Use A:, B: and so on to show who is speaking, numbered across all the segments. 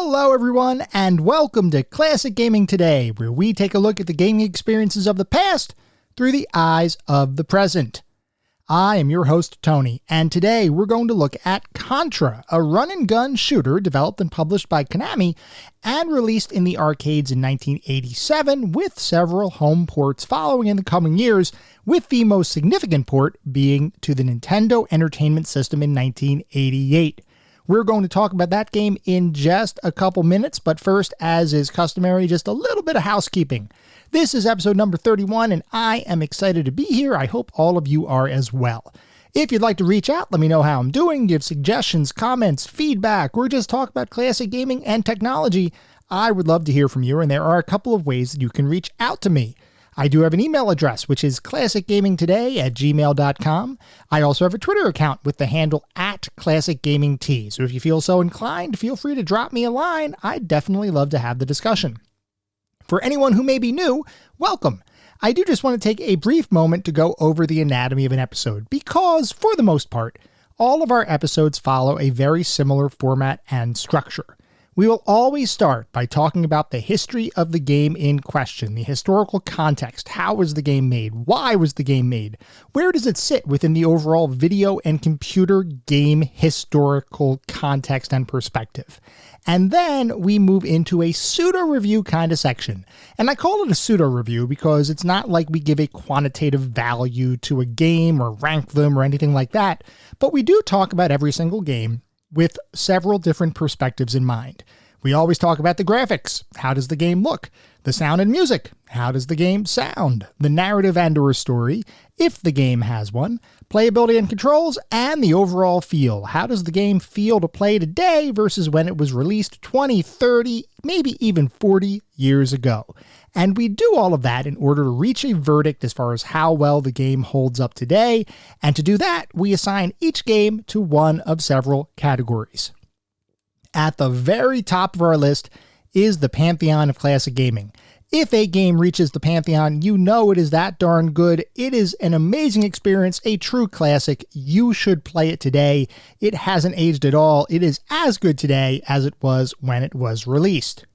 A: Hello everyone, and welcome to Classic Gaming Today, where we take a look at the gaming experiences of the past through the eyes of the present. I am your host, Tony, and today we're going to look at Contra, a run-and-gun shooter developed and published by Konami and released in the arcades in 1987, with several home ports following in the coming years, with the most significant port being to the Nintendo Entertainment System in 1988. We're going to talk about that game in just a couple minutes, but first, as is customary, just a little bit of housekeeping. This is episode number 31, and I am excited to be here. I hope all of you are as well. If you'd like to reach out, let me know how I'm doing, give suggestions, comments, feedback, or just talk about classic gaming and technology, I would love to hear from you, and there are a couple of ways that you can reach out to me. I do have an email address, which is classicgamingtoday@gmail.com. I also have a Twitter account with the handle @ClassicGamingT. So if you feel so inclined, feel free to drop me a line. I'd definitely love to have the discussion. For anyone who may be new, welcome. I do just want to take a brief moment to go over the anatomy of an episode, because for the most part, all of our episodes follow a very similar format and structure. We will always start by talking about the history of the game in question, the historical context. How was the game made? Why was the game made? Where does it sit within the overall video and computer game historical context and perspective? And then we move into a pseudo-review kind of section. And I call it a pseudo-review because it's not like we give a quantitative value to a game or rank them or anything like that, but we do talk about every single game with several different perspectives in mind. We always talk about the graphics. How does the game look? The sound and music. How does the game sound? The narrative and or story, if the game has one. Playability and controls, and the overall feel. How does the game feel to play today versus when it was released 20, 30, maybe even 40 years ago? And we do all of that in order to reach a verdict as far as how well the game holds up today. And to do that, we assign each game to one of several categories. At the very top of our list is the pantheon of classic gaming. If a game reaches the pantheon, you know it is that darn good. It is an amazing experience, a true classic. You should play it today. It hasn't aged at all. It is as good today as it was when it was released.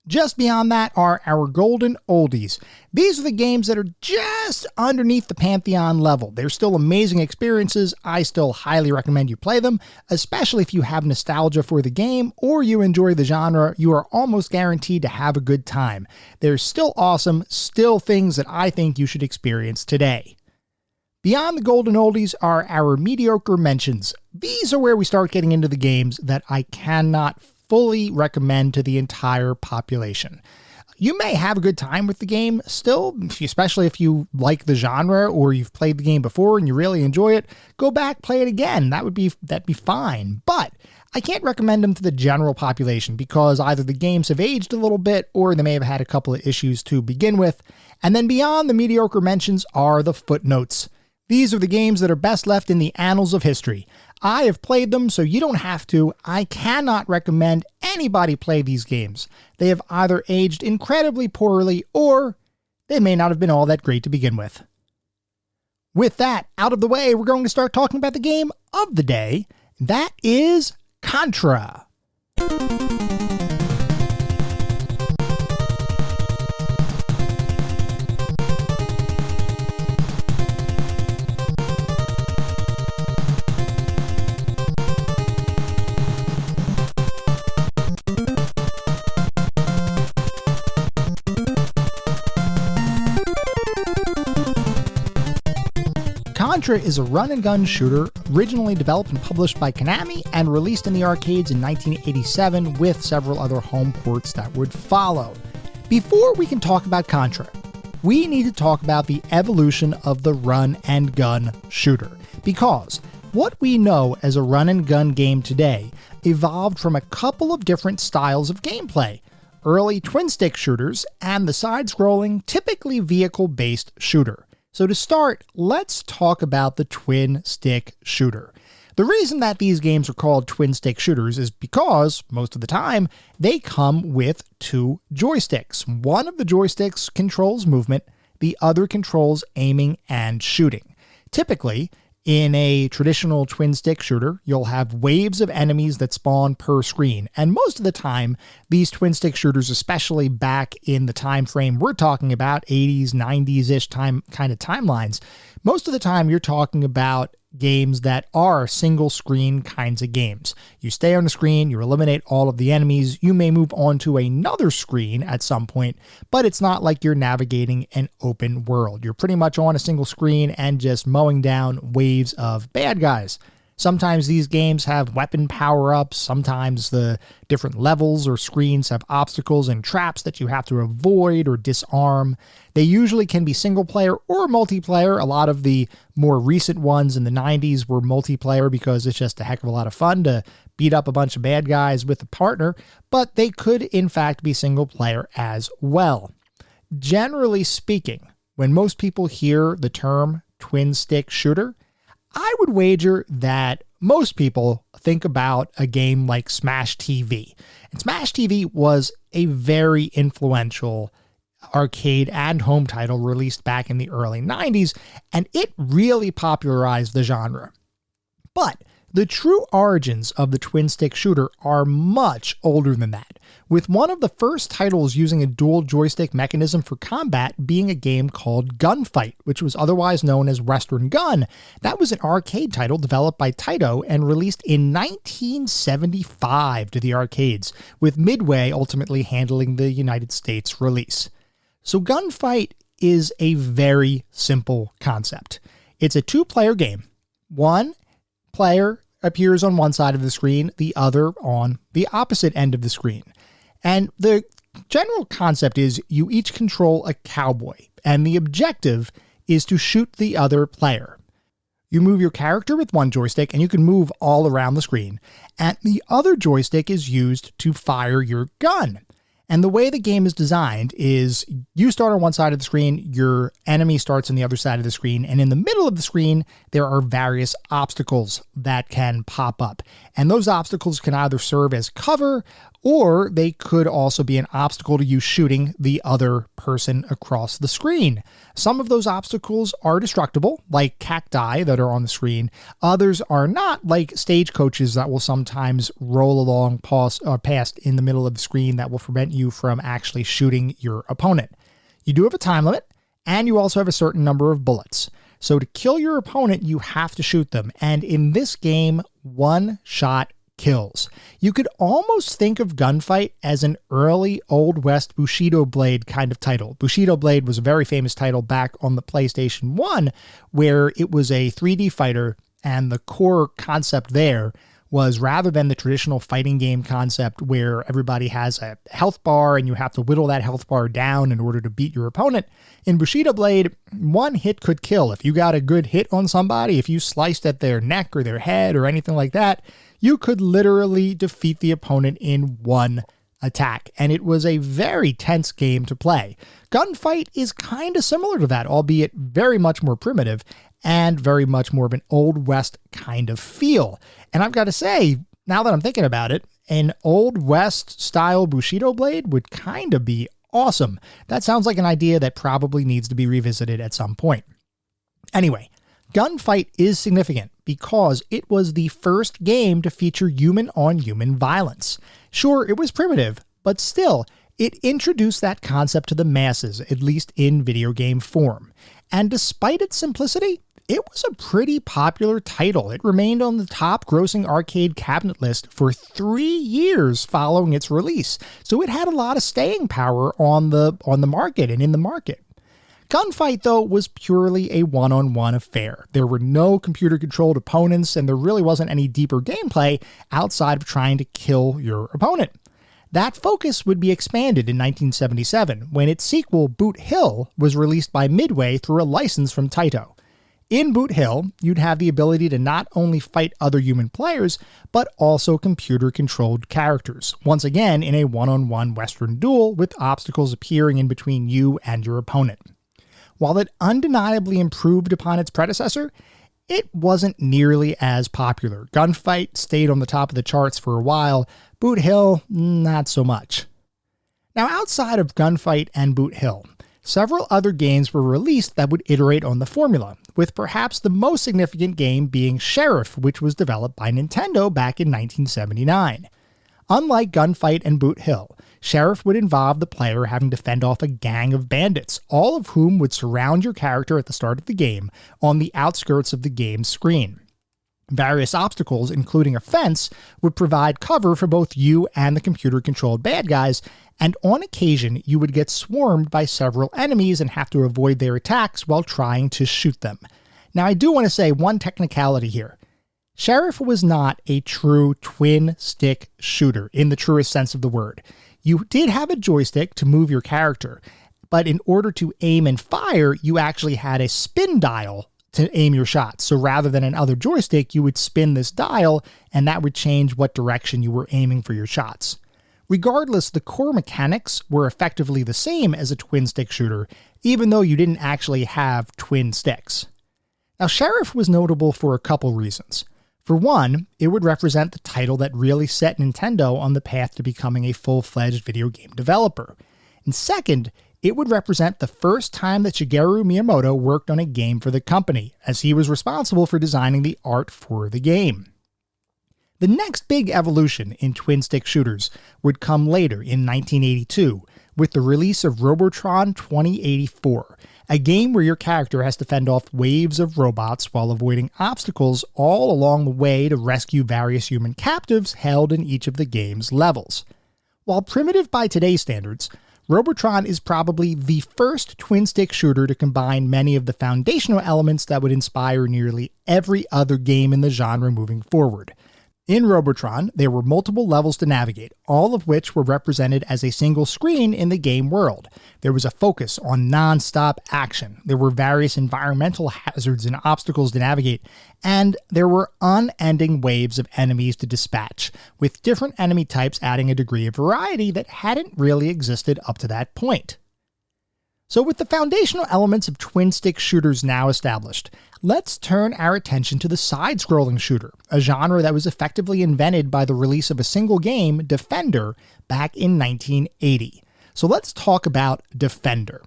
A: Just beyond that are our golden oldies. These are the games that are just underneath the Pantheon level. They're still amazing experiences. I still highly recommend you play them, especially if you have nostalgia for the game or you enjoy the genre. You are almost guaranteed to have a good time. They're still awesome, still things that I think you should experience today. Beyond the golden oldies are our mediocre mentions. These are where we start getting into the games that I cannot fully recommend to the entire population. You may have a good time with the game still, especially if you like the genre or you've played the game before and you really enjoy it. Go back, play it again. That'd be fine. But I can't recommend them to the general population because either the games have aged a little bit or they may have had a couple of issues to begin with. And then beyond the mediocre mentions are the footnotes. These are the games that are best left in the annals of history. I have played them, so you don't have to. I cannot recommend anybody play these games. They have either aged incredibly poorly or they may not have been all that great to begin with. With that out of the way, we're going to start talking about the game of the day. That is Contra. Contra is a run-and-gun shooter originally developed and published by Konami and released in the arcades in 1987 with several other home ports that would follow. Before we can talk about Contra, we need to talk about the evolution of the run-and-gun shooter, because what we know as a run-and-gun game today evolved from a couple of different styles of gameplay: early twin-stick shooters and the side-scrolling, typically vehicle-based shooter. So to start, let's talk about the twin-stick shooter. The reason that these games are called twin-stick shooters is because, most of the time, they come with two joysticks. One of the joysticks controls movement, the other controls aiming and shooting. Typically, In a traditional twin-stick shooter, you'll have waves of enemies that spawn per screen, and most of the time, these twin-stick shooters, especially back in the time frame we're talking about, 80s, 90s-ish kind of timelines, most of the time you're talking about games that are single-screen kinds of games. You stay on the screen, you eliminate all of the enemies, you may move on to another screen at some point, but it's not like you're navigating an open world. You're pretty much on a single screen and just mowing down waves of bad guys. Sometimes these games have weapon power-ups, sometimes the different levels or screens have obstacles and traps that you have to avoid or disarm. They usually can be single-player or multiplayer. A lot of the more recent ones in the 90s were multiplayer because it's just a heck of a lot of fun to beat up a bunch of bad guys with a partner, but they could in fact be single-player as well. Generally speaking, when most people hear the term twin-stick shooter, I would wager that most people think about a game like Smash TV. And Smash TV was a very influential arcade and home title released back in the early 90s, and it really popularized the genre. But the true origins of the twin-stick shooter are much older than that, with one of the first titles using a dual joystick mechanism for combat being a game called Gunfight, which was otherwise known as Western Gun. That was an arcade title developed by Taito and released in 1975 to the arcades, with Midway ultimately handling the United States release. So Gunfight is a very simple concept. It's a two-player game. One player appears on one side of the screen, the other on the opposite end of the screen. And the general concept is you each control a cowboy, and the objective is to shoot the other player. You move your character with one joystick, and you can move all around the screen, and the other joystick is used to fire your gun. And the way the game is designed is you start on one side of the screen, your enemy starts on the other side of the screen, and in the middle of the screen, there are various obstacles that can pop up. And those obstacles can either serve as cover, or they could also be an obstacle to you shooting the other person across the screen. Some of those obstacles are destructible, like cacti that are on the screen. Others are not, like stagecoaches that will sometimes roll along past in the middle of the screen that will prevent you from actually shooting your opponent. You do have a time limit, and you also have a certain number of bullets. So to kill your opponent, you have to shoot them. And in this game, one shot kills. You could almost think of Gunfight as an early Old West Bushido Blade kind of title. Bushido Blade was a very famous title back on the PlayStation 1, where it was a 3D fighter, and the core concept there was, rather than the traditional fighting game concept where everybody has a health bar and you have to whittle that health bar down in order to beat your opponent, in Bushido Blade, one hit could kill. If you got a good hit on somebody, if you sliced at their neck or their head or anything like that, you could literally defeat the opponent in one attack. And it was a very tense game to play. Gunfight is kind of similar to that, albeit very much more primitive and very much more of an Old West kind of feel. And I've got to say, now that I'm thinking about it, an Old West style Bushido Blade would kind of be awesome. That sounds like an idea that probably needs to be revisited at some point. Anyway, Gunfight is significant because it was the first game to feature human-on-human violence. Sure, it was primitive, but still, it introduced that concept to the masses, at least in video game form. And despite its simplicity, it was a pretty popular title. It remained on the top grossing arcade cabinet list for 3 years following its release, so it had a lot of staying power on the market and in the market. Gunfight, though, was purely a one-on-one affair. There were no computer-controlled opponents, and there really wasn't any deeper gameplay outside of trying to kill your opponent. That focus would be expanded in 1977, when its sequel, Boot Hill, was released by Midway through a license from Taito. In Boot Hill, you'd have the ability to not only fight other human players, but also computer-controlled characters, once again in a one-on-one Western duel with obstacles appearing in between you and your opponent. While it undeniably improved upon its predecessor, it wasn't nearly as popular. Gunfight stayed on the top of the charts for a while, Boot Hill, not so much. Now, outside of Gunfight and Boot Hill, Several other games were released that would iterate on the formula, with perhaps the most significant game being Sheriff, which was developed by Nintendo back in 1979. Unlike Gunfight and Boot Hill, Sheriff would involve the player having to fend off a gang of bandits, all of whom would surround your character at the start of the game on the outskirts of the game's screen. Various obstacles, including a fence, would provide cover for both you and the computer-controlled bad guys, and on occasion you would get swarmed by several enemies and have to avoid their attacks while trying to shoot them. Now I do want to say one technicality here. Sheriff was not a true twin-stick shooter in the truest sense of the word. You did have a joystick to move your character, but in order to aim and fire, you actually had a spin dial to aim your shots. So rather than another joystick, you would spin this dial, and that would change what direction you were aiming for your shots. Regardless, the core mechanics were effectively the same as a twin-stick shooter, even though you didn't actually have twin sticks. Now, Sheriff was notable for a couple reasons. For one, it would represent the title that really set Nintendo on the path to becoming a full-fledged video game developer. And second, it would represent the first time that Shigeru Miyamoto worked on a game for the company, as he was responsible for designing the art for the game. The next big evolution in twin-stick shooters would come later in 1982, with the release of Robotron 2084, a game where your character has to fend off waves of robots while avoiding obstacles all along the way to rescue various human captives held in each of the game's levels. While primitive by today's standards, Robotron is probably the first twin-stick shooter to combine many of the foundational elements that would inspire nearly every other game in the genre moving forward. In Robotron, there were multiple levels to navigate, all of which were represented as a single screen in the game world. There was a focus on non-stop action. There were various environmental hazards and obstacles to navigate, and there were unending waves of enemies to dispatch, with different enemy types adding a degree of variety that hadn't really existed up to that point. So with the foundational elements of twin-stick shooters now established, let's turn our attention to the side-scrolling shooter, a genre that was effectively invented by the release of a single game, Defender, back in 1980. So let's talk about Defender.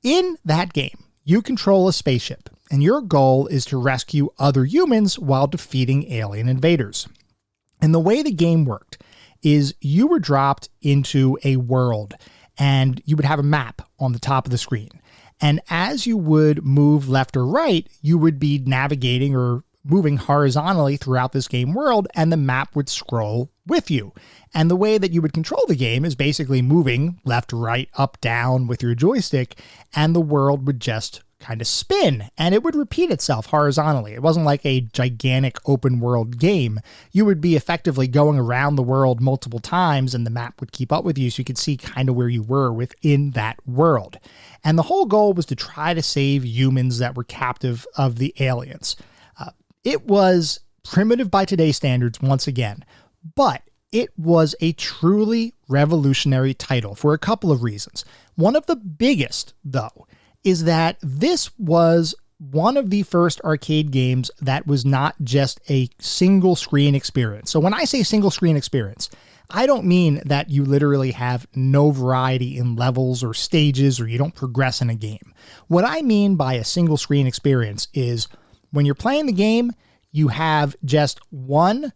A: In that game, you control a spaceship, and your goal is to rescue other humans while defeating alien invaders. And the way the game worked is you were dropped into a world, and you would have a map on the top of the screen. And as you would move left or right, you would be navigating or moving horizontally throughout this game world, and the map would scroll with you. And the way that you would control the game is basically moving left, right, up, down with your joystick, and the world would just kind of spin, and it would repeat itself horizontally. It wasn't like a gigantic open world game. You would be effectively going around the world multiple times, and the map would keep up with you so you could see kind of where you were within that world. And the whole goal was to try to save humans that were captive of the aliens. It was primitive by today's standards once again, but it was a truly revolutionary title for a couple of reasons. One of the biggest, though, is that this was one of the first arcade games that was not just a single screen experience. So when I say single screen experience, I don't mean that you literally have no variety in levels or stages or you don't progress in a game. What I mean by a single screen experience is when you're playing the game, you have just one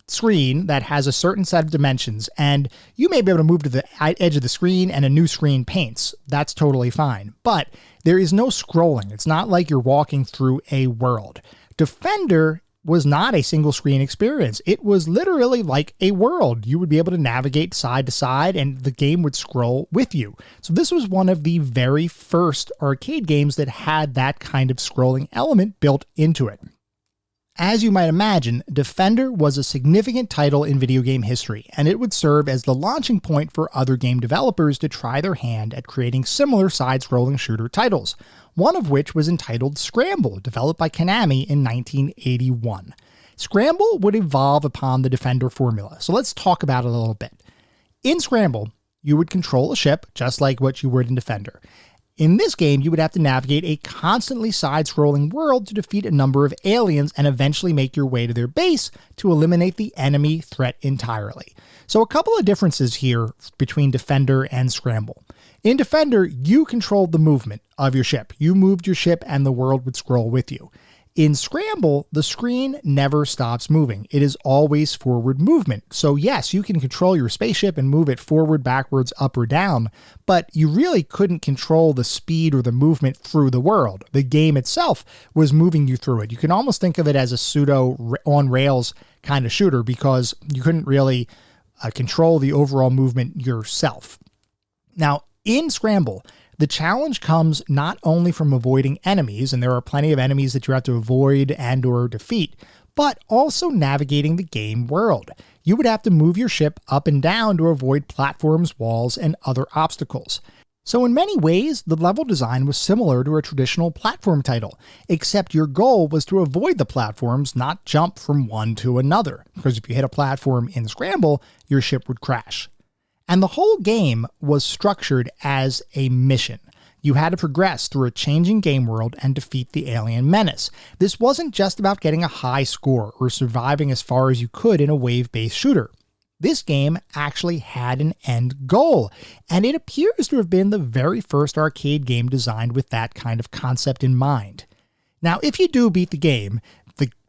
A: screen that has a certain set of dimensions, and you may be able to move to the edge of the screen and a new screen paints. That's totally fine. But there is no scrolling. It's not like you're walking through a world. Defender was not a single screen experience. It was literally like a world. You would be able to navigate side to side and the game would scroll with you. So this was one of the very first arcade games that had that kind of scrolling element built into it. As you might imagine, Defender was a significant title in video game history, and it would serve as the launching point for other game developers to try their hand at creating similar side-scrolling shooter titles, one of which was entitled Scramble, developed by Konami in 1981. Scramble would evolve upon the Defender formula, so let's talk about it a little bit. In Scramble, you would control a ship, just like what you would in Defender. In this game, you would have to navigate a constantly side-scrolling world to defeat a number of aliens and eventually make your way to their base to eliminate the enemy threat entirely. So a couple of differences here between Defender and Scramble. In Defender, you controlled the movement of your ship. You moved your ship and the world would scroll with you. In Scramble, the screen never stops moving. It is always forward movement. So yes, you can control your spaceship and move it forward, backwards, up or down, but you really couldn't control the speed or the movement through the world. The game itself was moving you through it. You can almost think of it as a pseudo on-rails kind of shooter because you couldn't really control the overall movement yourself. Now, in Scramble, the challenge comes not only from avoiding enemies, and there are plenty of enemies that you have to avoid and or defeat, but also navigating the game world. You would have to move your ship up and down to avoid platforms, walls, and other obstacles. So in many ways, the level design was similar to a traditional platform title, except your goal was to avoid the platforms, not jump from one to another, because if you hit a platform in Scramble, your ship would crash. And the whole game was structured as a mission. You had to progress through a changing game world and defeat the alien menace. This wasn't just about getting a high score or surviving as far as you could in a wave-based shooter. This game actually had an end goal, and it appears to have been the very first arcade game designed with that kind of concept in mind. Now, if you do beat the game,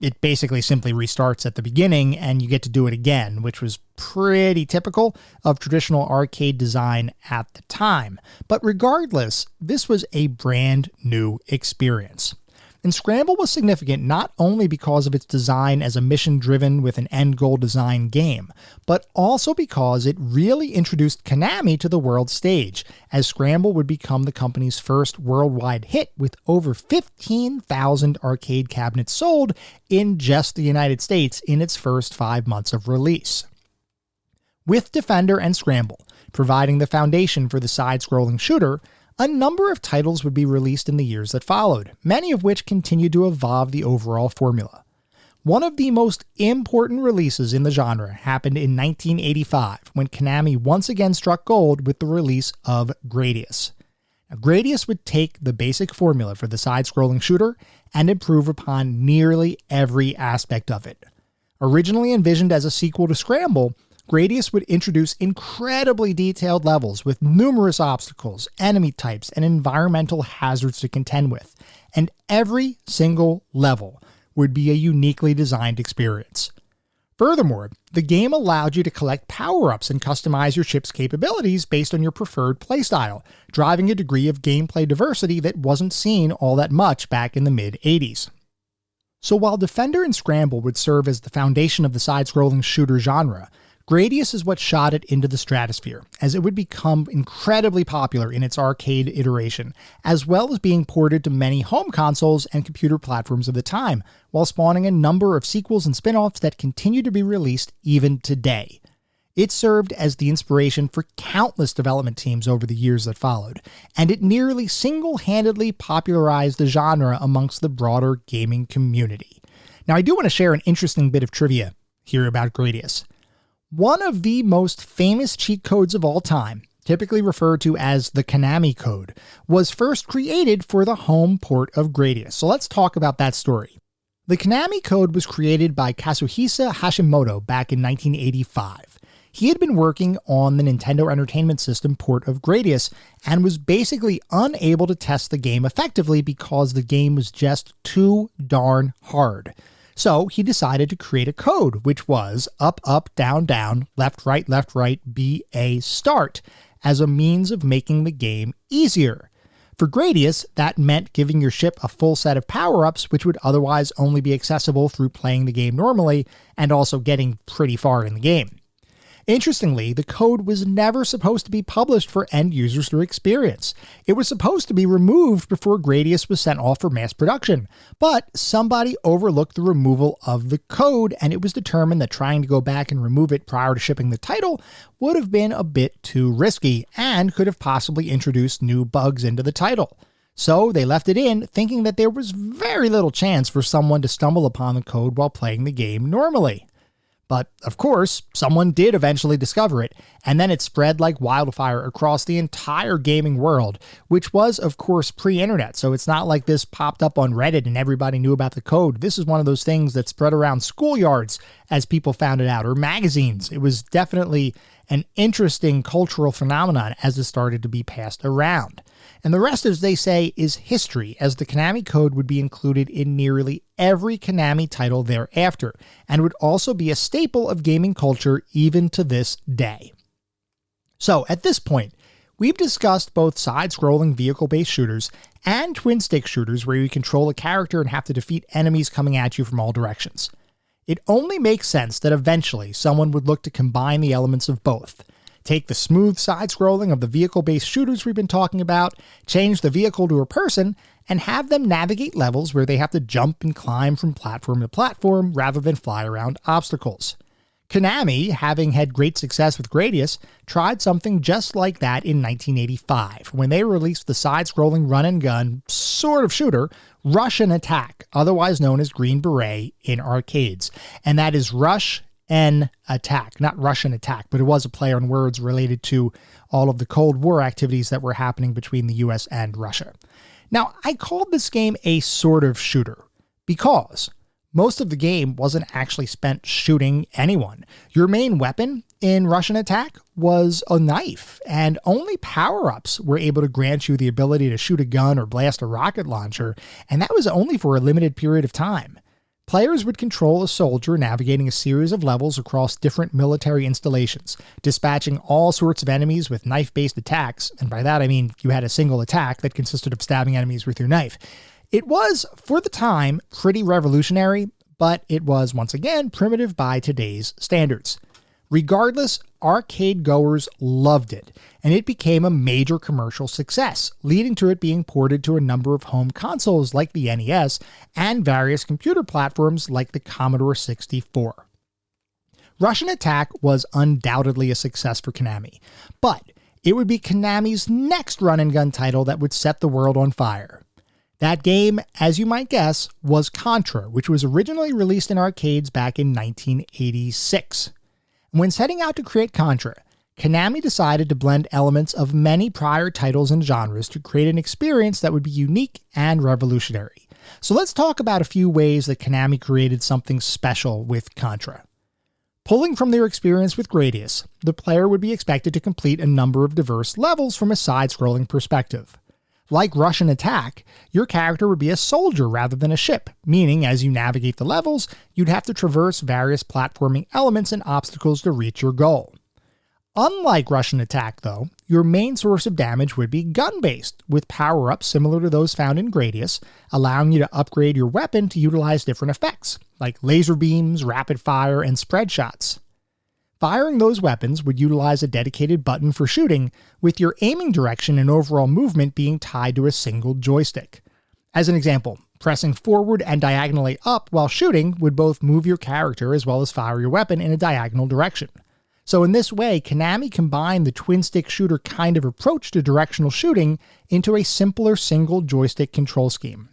A: it basically simply restarts at the beginning and you get to do it again, which was pretty typical of traditional arcade design at the time. But regardless, this was a brand new experience. And Scramble was significant not only because of its design as a mission-driven with an end-goal design game, but also because it really introduced Konami to the world stage, as Scramble would become the company's first worldwide hit with over 15,000 arcade cabinets sold in just the United States in its first 5 months of release. With Defender and Scramble providing the foundation for the side-scrolling shooter, a number of titles would be released in the years that followed, many of which continued to evolve the overall formula. One of the most important releases in the genre happened in 1985, when Konami once again struck gold with the release of Gradius. Now, Gradius would take the basic formula for the side-scrolling shooter and improve upon nearly every aspect of it. Originally envisioned as a sequel to Scramble, Gradius would introduce incredibly detailed levels with numerous obstacles, enemy types, and environmental hazards to contend with, and every single level would be a uniquely designed experience. Furthermore, the game allowed you to collect power-ups and customize your ship's capabilities based on your preferred playstyle, driving a degree of gameplay diversity that wasn't seen all that much back in the mid-'80s. So while Defender and Scramble would serve as the foundation of the side-scrolling shooter genre, Gradius is what shot it into the stratosphere, as it would become incredibly popular in its arcade iteration, as well as being ported to many home consoles and computer platforms of the time, while spawning a number of sequels and spin-offs that continue to be released even today. It served as the inspiration for countless development teams over the years that followed, and it nearly single-handedly popularized the genre amongst the broader gaming community. Now, I do want to share an interesting bit of trivia here about Gradius. One of the most famous cheat codes of all time, typically referred to as the Konami code, was first created for the home port of Gradius. So let's talk about that story. The Konami code was created by Kazuhisa Hashimoto back in 1985. He had been working on the Nintendo Entertainment System port of Gradius and was basically unable to test the game effectively because the game was just too darn hard. So he decided to create a code, which was up, up, down, down, left, right, BA, start, as a means of making the game easier. For Gradius, that meant giving your ship a full set of power-ups, which would otherwise only be accessible through playing the game normally, and also getting pretty far in the game. Interestingly, the code was never supposed to be published for end users to experience. It was supposed to be removed before Gradius was sent off for mass production, but somebody overlooked the removal of the code, and it was determined that trying to go back and remove it prior to shipping the title would have been a bit too risky and could have possibly introduced new bugs into the title. So they left it in, thinking that there was very little chance for someone to stumble upon the code while playing the game normally. But of course, someone did eventually discover it, and then it spread like wildfire across the entire gaming world, which was, of course, pre-internet. So it's not like this popped up on Reddit and everybody knew about the code. This is one of those things that spread around schoolyards as people found it out, or magazines. It was definitely an interesting cultural phenomenon as it started to be passed around. And the rest, as they say, is history, as the Konami code would be included in nearly every Konami title thereafter, and would also be a staple of gaming culture even to this day. So at this point, we've discussed both side-scrolling vehicle-based shooters and twin-stick shooters where you control a character and have to defeat enemies coming at you from all directions. It only makes sense that eventually someone would look to combine the elements of both. Take the smooth side-scrolling of the vehicle-based shooters we've been talking about, change the vehicle to a person, and have them navigate levels where they have to jump and climb from platform to platform rather than fly around obstacles. Konami, having had great success with Gradius, tried something just like that in 1985 when they released the side-scrolling run-and-gun sort of shooter Rush and Attack, otherwise known as Green Beret, in arcades. And that is Rush and Attack, not Russian Attack, but it was a play on words related to all of the Cold War activities that were happening between the US and Russia. Now, I called this game a sort of shooter because most of the game wasn't actually spent shooting anyone. Your main weapon in Russian Attack was a knife, and only power-ups were able to grant you the ability to shoot a gun or blast a rocket launcher, and that was only for a limited period of time. Players would control a soldier navigating a series of levels across different military installations, dispatching all sorts of enemies with knife-based attacks, and by that I mean you had a single attack that consisted of stabbing enemies with your knife. It was, for the time, pretty revolutionary, but it was, once again, primitive by today's standards. Regardless, arcade goers loved it, and it became a major commercial success, leading to it being ported to a number of home consoles like the NES and various computer platforms like the Commodore 64. Russian Attack was undoubtedly a success for Konami, but it would be Konami's next run-and-gun title that would set the world on fire. That game, as you might guess, was Contra, which was originally released in arcades back in 1986. When setting out to create Contra, Konami decided to blend elements of many prior titles and genres to create an experience that would be unique and revolutionary. So let's talk about a few ways that Konami created something special with Contra. Pulling from their experience with Gradius, the player would be expected to complete a number of diverse levels from a side-scrolling perspective. Like Russian Attack, your character would be a soldier rather than a ship, meaning as you navigate the levels, you'd have to traverse various platforming elements and obstacles to reach your goal. Unlike Russian Attack, though, your main source of damage would be gun-based, with power-ups similar to those found in Gradius, allowing you to upgrade your weapon to utilize different effects, like laser beams, rapid fire, and spread shots. Firing those weapons would utilize a dedicated button for shooting, with your aiming direction and overall movement being tied to a single joystick. As an example, pressing forward and diagonally up while shooting would both move your character as well as fire your weapon in a diagonal direction. So in this way, Konami combined the twin-stick shooter kind of approach to directional shooting into a simpler single joystick control scheme.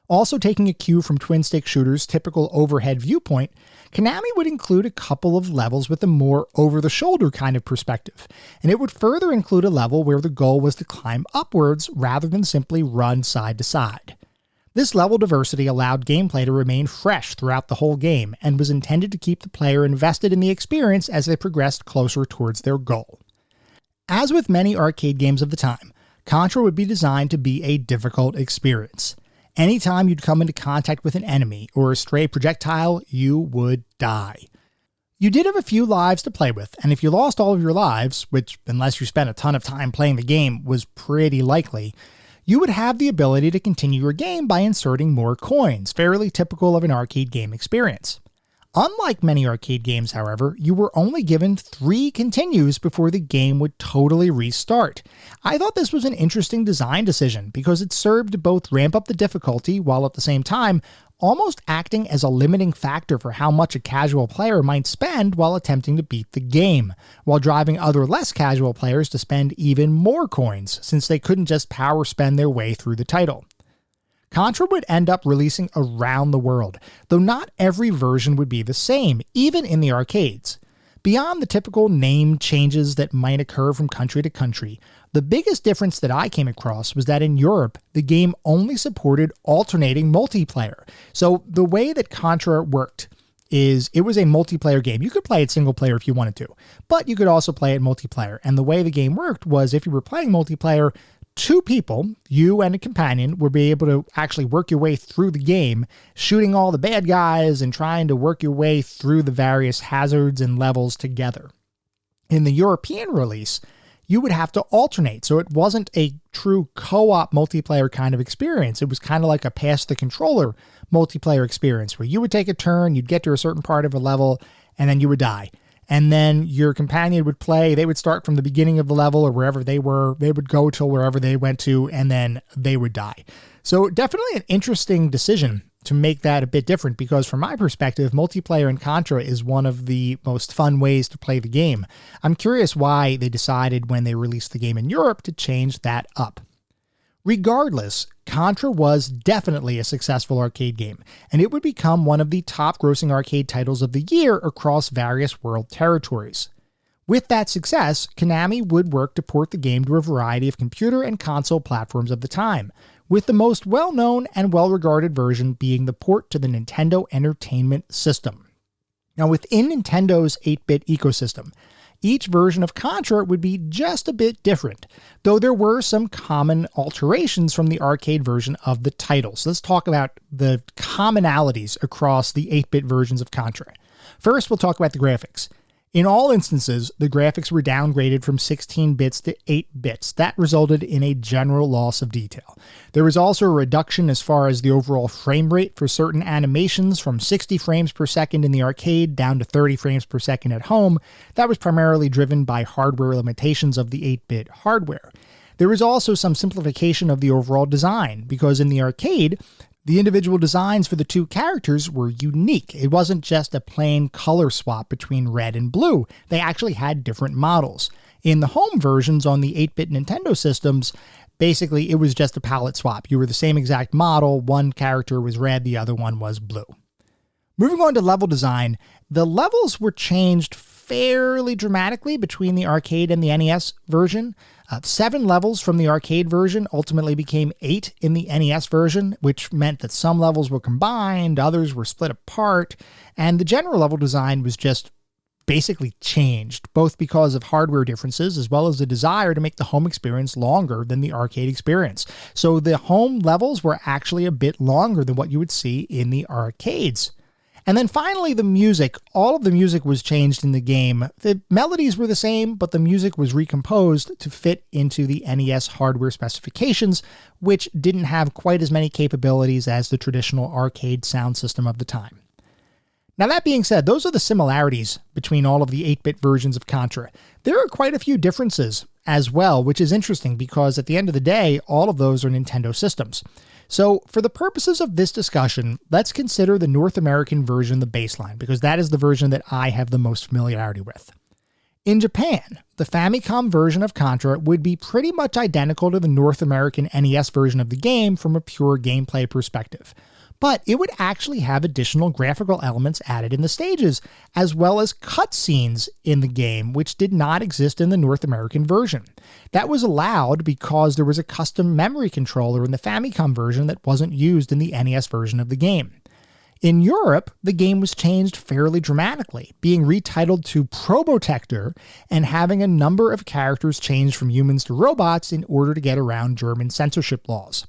A: Also taking a cue from twin-stick shooters' typical overhead viewpoint, Konami would include a couple of levels with a more over-the-shoulder kind of perspective, and it would further include a level where the goal was to climb upwards rather than simply run side to side. This level diversity allowed gameplay to remain fresh throughout the whole game and was intended to keep the player invested in the experience as they progressed closer towards their goal. As with many arcade games of the time, Contra would be designed to be a difficult experience. Anytime you'd come into contact with an enemy or a stray projectile, you would die. You did have a few lives to play with, and if you lost all of your lives, which, unless you spent a ton of time playing the game, was pretty likely, you would have the ability to continue your game by inserting more coins, fairly typical of an arcade game experience. Unlike many arcade games, however, you were only given 3 continues before the game would totally restart. I thought this was an interesting design decision because it served to both ramp up the difficulty while at the same time almost acting as a limiting factor for how much a casual player might spend while attempting to beat the game, while driving other less casual players to spend even more coins since they couldn't just power spend their way through the title. Contra would end up releasing around the world, though not every version would be the same, even in the arcades. Beyond the typical name changes that might occur from country to country, the biggest difference that I came across was that in Europe, the game only supported alternating multiplayer. So the way that Contra worked is it was a multiplayer game. You could play it single player if you wanted to, but you could also play it multiplayer. And the way the game worked was if you were playing multiplayer, two people, you and a companion, would be able to actually work your way through the game, shooting all the bad guys and trying to work your way through the various hazards and levels together. In the European release, you would have to alternate. So it wasn't a true co-op multiplayer kind of experience. It was kind of like a pass the controller multiplayer experience where you would take a turn, you'd get to a certain part of a level, and then you would die. And then your companion would play. They would start from the beginning of the level or wherever they were. They would go to wherever they went to, and then they would die. So definitely an interesting decision to make that a bit different, because from my perspective, multiplayer in Contra is one of the most fun ways to play the game. I'm curious why they decided when they released the game in Europe to change that up. Regardless, Contra was definitely a successful arcade game, and it would become one of the top grossing arcade titles of the year across various world territories. With that success, Konami would work to port the game to a variety of computer and console platforms of the time, with the most well-known and well-regarded version being the port to the Nintendo Entertainment System. Now, within Nintendo's 8-bit ecosystem, each version of Contra would be just a bit different, though there were some common alterations from the arcade version of the title. So let's talk about the commonalities across the 8-bit versions of Contra. First, we'll talk about the graphics. In all instances, the graphics were downgraded from 16 bits to 8 bits. That resulted in a general loss of detail. There was also a reduction as far as the overall frame rate for certain animations from 60 frames per second in the arcade down to 30 frames per second at home. That was primarily driven by hardware limitations of the 8-bit hardware. There was also some simplification of the overall design, because in the arcade, the individual designs for the two characters were unique. It wasn't just a plain color swap between red and blue. They actually had different models. In the home versions on the 8-bit Nintendo systems, basically it was just a palette swap. You were the same exact model. One character was red, the other one was blue. Moving on to level design, the levels were changed fairly dramatically between the arcade and the NES version. 7 levels from the arcade version ultimately became 8 in the NES version, which meant that some levels were combined, others were split apart, and the general level design was just basically changed, both because of hardware differences as well as the desire to make the home experience longer than the arcade experience. So the home levels were actually a bit longer than what you would see in the arcades. And then finally, the music. All of the music was changed in the game. The melodies were the same, but the music was recomposed to fit into the NES hardware specifications, which didn't have quite as many capabilities as the traditional arcade sound system of the time. Now, that being said, those are the similarities between all of the 8-bit versions of Contra. There are quite a few differences as well, which is interesting because at the end of the day, all of those are Nintendo systems. So for the purposes of this discussion, let's consider the North American version the baseline, because that is the version that I have the most familiarity with. In Japan, the Famicom version of Contra would be pretty much identical to the North American NES version of the game from a pure gameplay perspective. But it would actually have additional graphical elements added in the stages, as well as cutscenes in the game, which did not exist in the North American version. That was allowed because there was a custom memory controller in the Famicom version that wasn't used in the NES version of the game. In Europe, the game was changed fairly dramatically, being retitled to Probotector and having a number of characters changed from humans to robots in order to get around German censorship laws.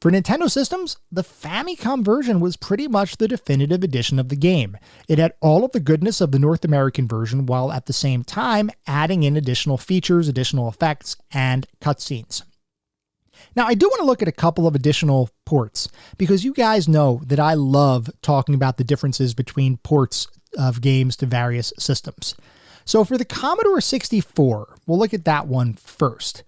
A: For Nintendo systems, the Famicom version was pretty much the definitive edition of the game. It had all of the goodness of the North American version while at the same time adding in additional features, additional effects, and cutscenes. Now, I do want to look at a couple of additional ports, because you guys know that I love talking about the differences between ports of games to various systems. So for the Commodore 64, we'll look at that one first.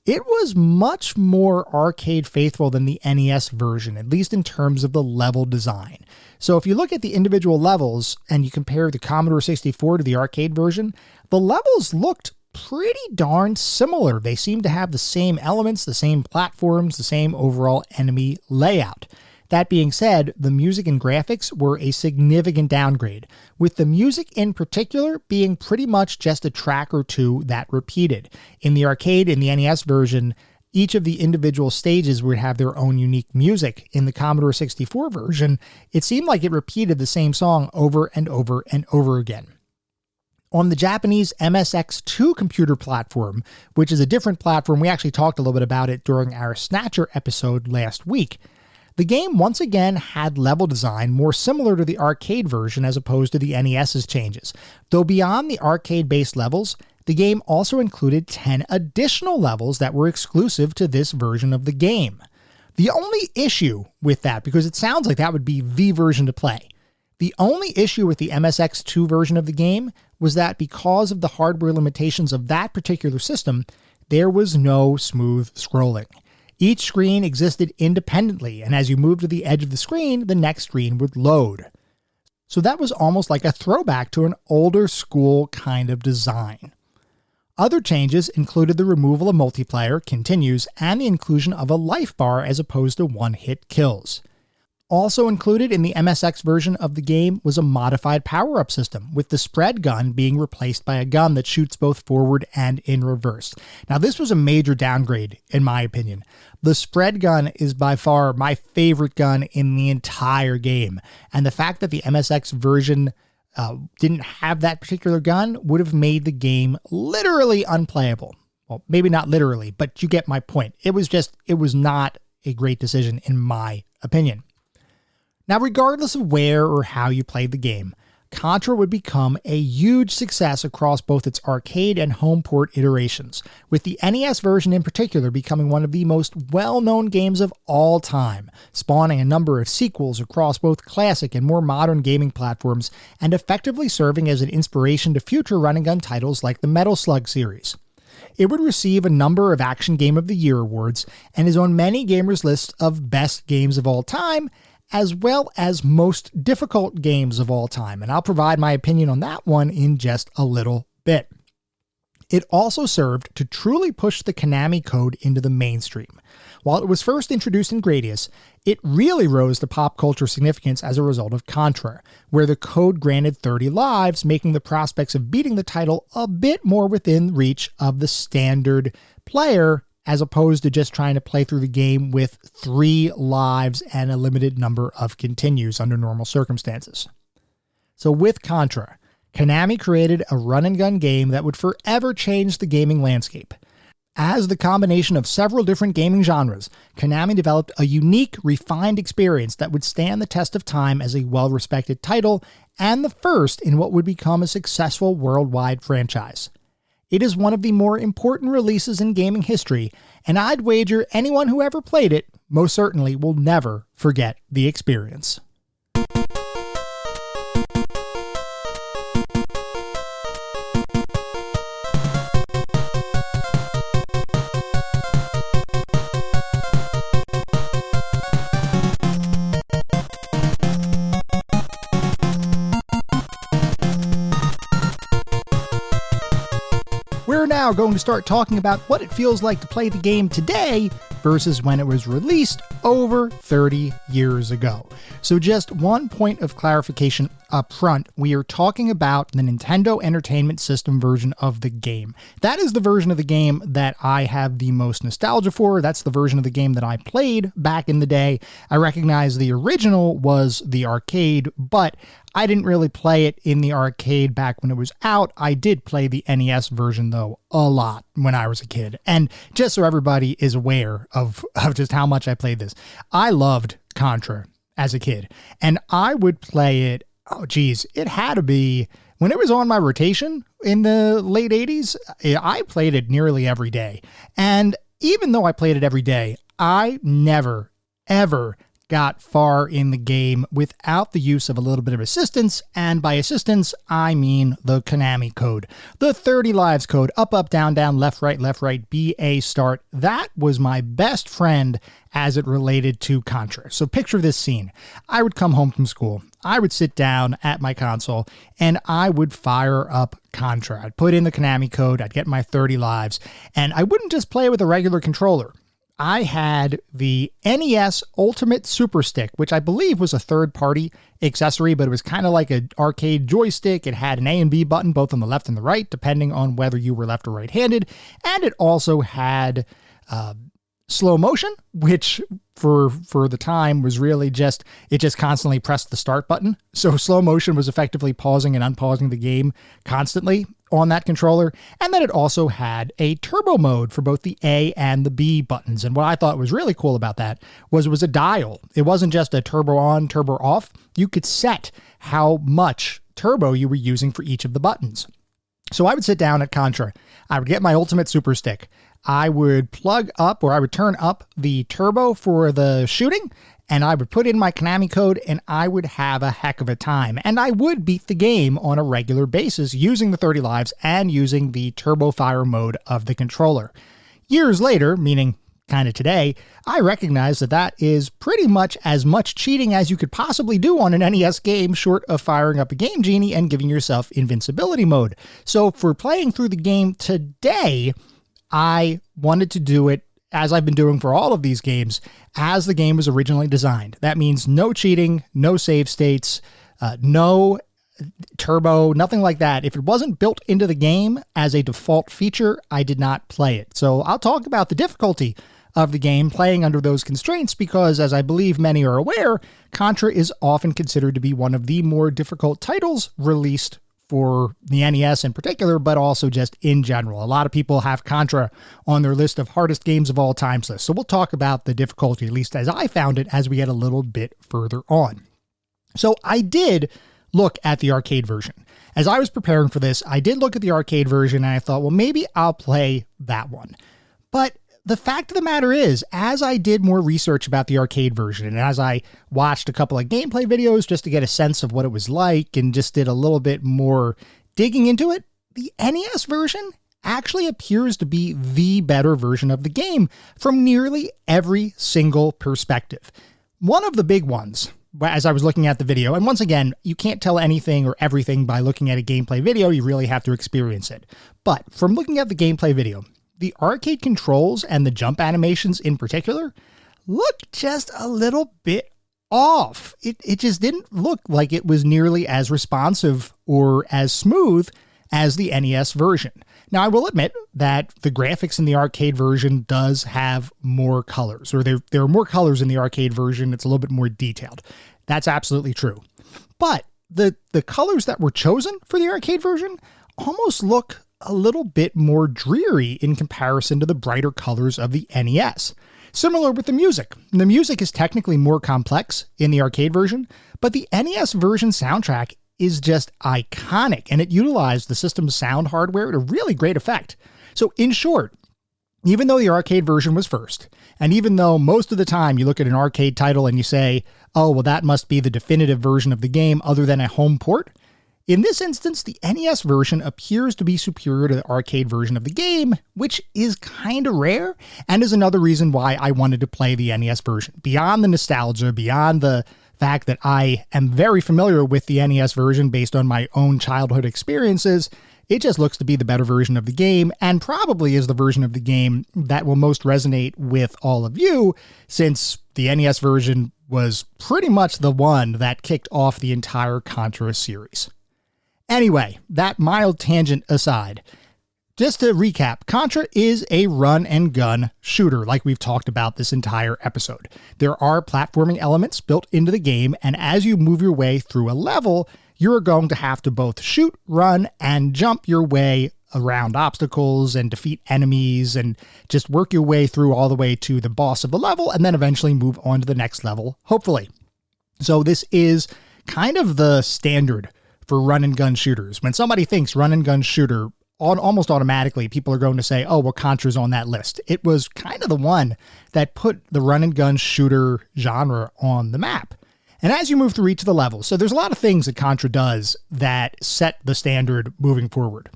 A: It was much more arcade faithful than the NES version, at least in terms of the level design. So if you look at the individual levels and you compare the Commodore 64 to the arcade version, the levels looked pretty darn similar. They seem to have the same elements, the same platforms, the same overall enemy layout. That being said, the music and graphics were a significant downgrade, with the music in particular being pretty much just a track or two that repeated. In the arcade and the NES version, each of the individual stages would have their own unique music. In the Commodore 64 version, it seemed like it repeated the same song over and over and over again. On the Japanese MSX2 computer platform, which is a different platform, we actually talked a little bit about it during our Snatcher episode last week. The game once again had level design more similar to the arcade version as opposed to the NES's changes. Though beyond the arcade-based levels, the game also included 10 additional levels that were exclusive to this version of the game. The only issue with that, because it sounds like that would be the version to play, the only issue with the MSX2 version of the game was that because of the hardware limitations of that particular system, there was no smooth scrolling. Each screen existed independently, and as you moved to the edge of the screen, the next screen would load. So that was almost like a throwback to an older school kind of design. Other changes included the removal of multiplayer, continues, and the inclusion of a life bar as opposed to one-hit kills. Also included in the MSX version of the game was a modified power-up system, with the spread gun being replaced by a gun that shoots both forward and in reverse. Now, this was a major downgrade, in my opinion. The spread gun is by far my favorite gun in the entire game, and the fact that the MSX version didn't have that particular gun would have made the game literally unplayable. Well, maybe not literally, but you get my point. It was not a great decision, in my opinion. Now, regardless of where or how you played the game, Contra would become a huge success across both its arcade and home port iterations, with the NES version in particular becoming one of the most well-known games of all time, spawning a number of sequels across both classic and more modern gaming platforms, and effectively serving as an inspiration to future run-and-gun titles like the Metal Slug series. It would receive a number of Action Game of the Year awards, and is on many gamers' lists of best games of all time, as well as most difficult games of all time, and I'll provide my opinion on that one in just a little bit. It also served to truly push the Konami code into the mainstream. While it was first introduced in Gradius, it really rose to pop culture significance as a result of Contra, where the code granted 30 lives, making the prospects of beating the title a bit more within reach of the standard player, as opposed to just trying to play through the game with 3 lives and a limited number of continues under normal circumstances. So with Contra, Konami created a run-and-gun game that would forever change the gaming landscape. As the combination of several different gaming genres, Konami developed a unique, refined experience that would stand the test of time as a well-respected title, and the first in what would become a successful worldwide franchise. It is one of the more important releases in gaming history, and I'd wager anyone who ever played it most certainly will never forget the experience. We're now going to start talking about what it feels like to play the game today versus when it was released over 30 years ago. So just one point of clarification up front, we are talking about the Nintendo Entertainment System version of the game. That is the version of the game that I have the most nostalgia for. That's the version of the game that I played back in the day. I recognize the original was the arcade, but I didn't really play it in the arcade back when it was out. I did play the NES version, though, a lot when I was a kid. And just so everybody is aware of just how much I played this, I loved Contra as a kid. And I would play it, it had to be, when it was on my rotation in the late 80s, I played it nearly every day. And even though I played it every day, I never, ever got far in the game without the use of a little bit of assistance, and by assistance, I mean the Konami code. The 30 lives code, up, up, down, down, left, right, B, A, start. That was my best friend as it related to Contra. So picture this scene. I would come home from school. I would sit down at my console and I would fire up Contra. I'd put in the Konami code, I'd get my 30 lives, and I wouldn't just play with a regular controller. I had the NES Ultimate Super Stick, which I believe was a third-party accessory, but it was kind of like an arcade joystick. It had an A and B button, both on the left and the right, depending on whether you were left or right-handed. And it also had slow motion, which for the time was really just constantly pressed the start button. So slow motion was effectively pausing and unpausing the game constantly on that controller. And then it also had a turbo mode for both the A and the B buttons. And what I thought was really cool about that was it was a dial. It wasn't just a turbo on, turbo off. You could set how much turbo you were using for each of the buttons. So I would sit down at Contra. I would get my Ultimate Super Stick. I would plug up, or I would turn up the turbo for the shooting, and I would put in my Konami code, and I would have a heck of a time. And I would beat the game on a regular basis using the 30 lives and using the turbo fire mode of the controller. Years later, meaning kind of today, I recognize that that is pretty much as much cheating as you could possibly do on an NES game, short of firing up a Game Genie and giving yourself invincibility mode. So for playing through the game today, I wanted to do it, as I've been doing for all of these games, as the game was originally designed. That means no cheating, no save states, no turbo, nothing like that. If it wasn't built into the game as a default feature, I did not play it. So I'll talk about the difficulty of the game playing under those constraints because, as I believe many are aware, Contra is often considered to be one of the more difficult titles released for the NES in particular, but also just in general. A lot of people have Contra on their list of hardest games of all times list. So we'll talk about the difficulty, at least as I found it, as we get a little bit further on. So I did look at the arcade version. As I was preparing for this, I did look at the arcade version and I thought, well, maybe I'll play that one. But the fact of the matter is, as I did more research about the arcade version and as I watched a couple of gameplay videos just to get a sense of what it was like and just did a little bit more digging into it, the NES version actually appears to be the better version of the game from nearly every single perspective. One of the big ones, as I was looking at the video, and once again, you can't tell anything or everything by looking at a gameplay video, you really have to experience it. But from looking at the gameplay video, the arcade controls and the jump animations in particular look just a little bit off. It just didn't look like it was nearly as responsive or as smooth as the NES version. Now, I will admit that the graphics in the arcade version does have more colors, or there are more colors in the arcade version. It's a little bit more detailed. That's absolutely true. But the colors that were chosen for the arcade version almost look a little bit more dreary in comparison to the brighter colors of the NES. Similar with the music. The music is technically more complex in the arcade version, but the NES version soundtrack is just iconic, and it utilized the system's sound hardware to really great effect. So in short, even though the arcade version was first, and even though most of the time you look at an arcade title and you say, oh, well, that must be the definitive version of the game other than a home port, in this instance, the NES version appears to be superior to the arcade version of the game, which is kind of rare, and is another reason why I wanted to play the NES version. Beyond the nostalgia, beyond the fact that I am very familiar with the NES version based on my own childhood experiences, it just looks to be the better version of the game, and probably is the version of the game that will most resonate with all of you, since the NES version was pretty much the one that kicked off the entire Contra series. Anyway, that mild tangent aside, just to recap, Contra is a run-and-gun shooter, like we've talked about this entire episode. There are platforming elements built into the game, and as you move your way through a level, you're going to have to both shoot, run, and jump your way around obstacles and defeat enemies and just work your way through all the way to the boss of the level, and then eventually move on to the next level, hopefully. So this is kind of the standard for run and gun shooters. When somebody thinks run and gun shooter, almost automatically, people are going to say, oh, well, Contra's on that list. It was kind of the one that put the run and gun shooter genre on the map. And as you move through each of the levels, so there's a lot of things that Contra does that set the standard moving forward.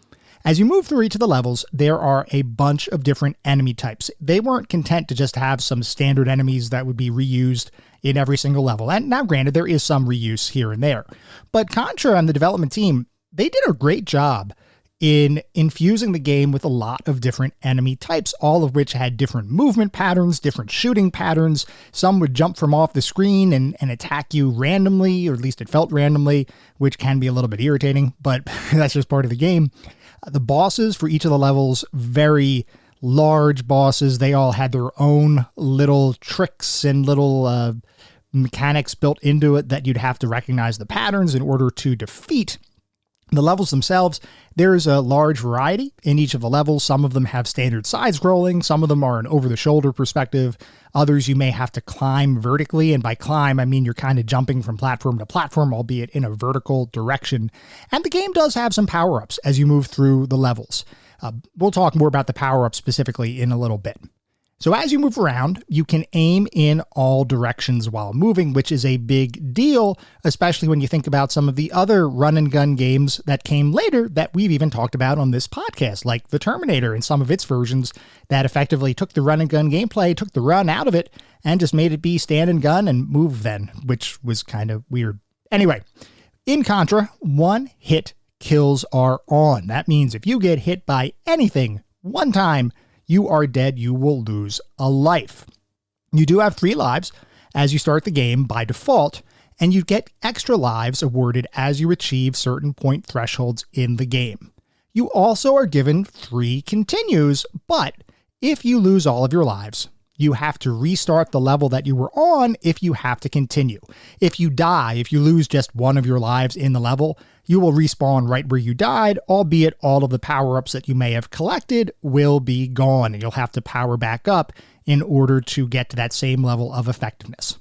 A: As you move through each of the levels, there are a bunch of different enemy types. They weren't content to just have some standard enemies that would be reused in every single level. And now, granted, there is some reuse here and there. But Contra and the development team, they did a great job in infusing the game with a lot of different enemy types, all of which had different movement patterns, different shooting patterns. Some would jump from off the screen and attack you randomly, or at least it felt randomly, which can be a little bit irritating, but that's just part of the game. The bosses for each of the levels, very large bosses. They all had their own little tricks and little mechanics built into it that you'd have to recognize the patterns in order to defeat. The levels themselves, there's a large variety in each of the levels. Some of them have standard side-scrolling. Some of them are an over-the-shoulder perspective. Others you may have to climb vertically. And by climb, I mean you're kind of jumping from platform to platform, albeit in a vertical direction. And the game does have some power-ups as you move through the levels. We'll talk more about the power-ups specifically in a little bit. So as you move around, you can aim in all directions while moving, which is a big deal, especially when you think about some of the other run and gun games that came later that we've even talked about on this podcast, like the Terminator and some of its versions that effectively took the run and gun gameplay, took the run out of it, and just made it be stand and gun and move then, which was kind of weird. Anyway, in Contra, one hit kills are on. That means if you get hit by anything one time, you are dead, you will lose a life. You do have 3 lives as you start the game by default, and you get extra lives awarded as you achieve certain point thresholds in the game. You also are given 3 continues, but if you lose all of your lives, you have to restart the level that you were on if you have to continue. If you die, if you lose just one of your lives in the level, you will respawn right where you died, albeit all of the power-ups that you may have collected will be gone, and you'll have to power back up in order to get to that same level of effectiveness.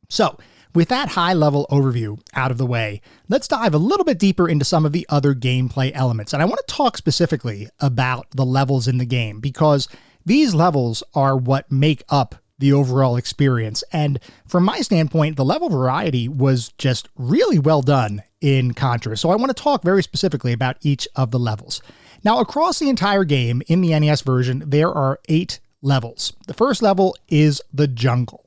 A: So, with that high-level overview out of the way, let's dive a little bit deeper into some of the other gameplay elements. And I want to talk specifically about the levels in the game, because these levels are what make up the overall experience. And from my standpoint, the level variety was just really well done in Contra. So I want to talk very specifically about each of the levels. Now, across the entire game in the NES version, there are 8 levels. The first level is the jungle.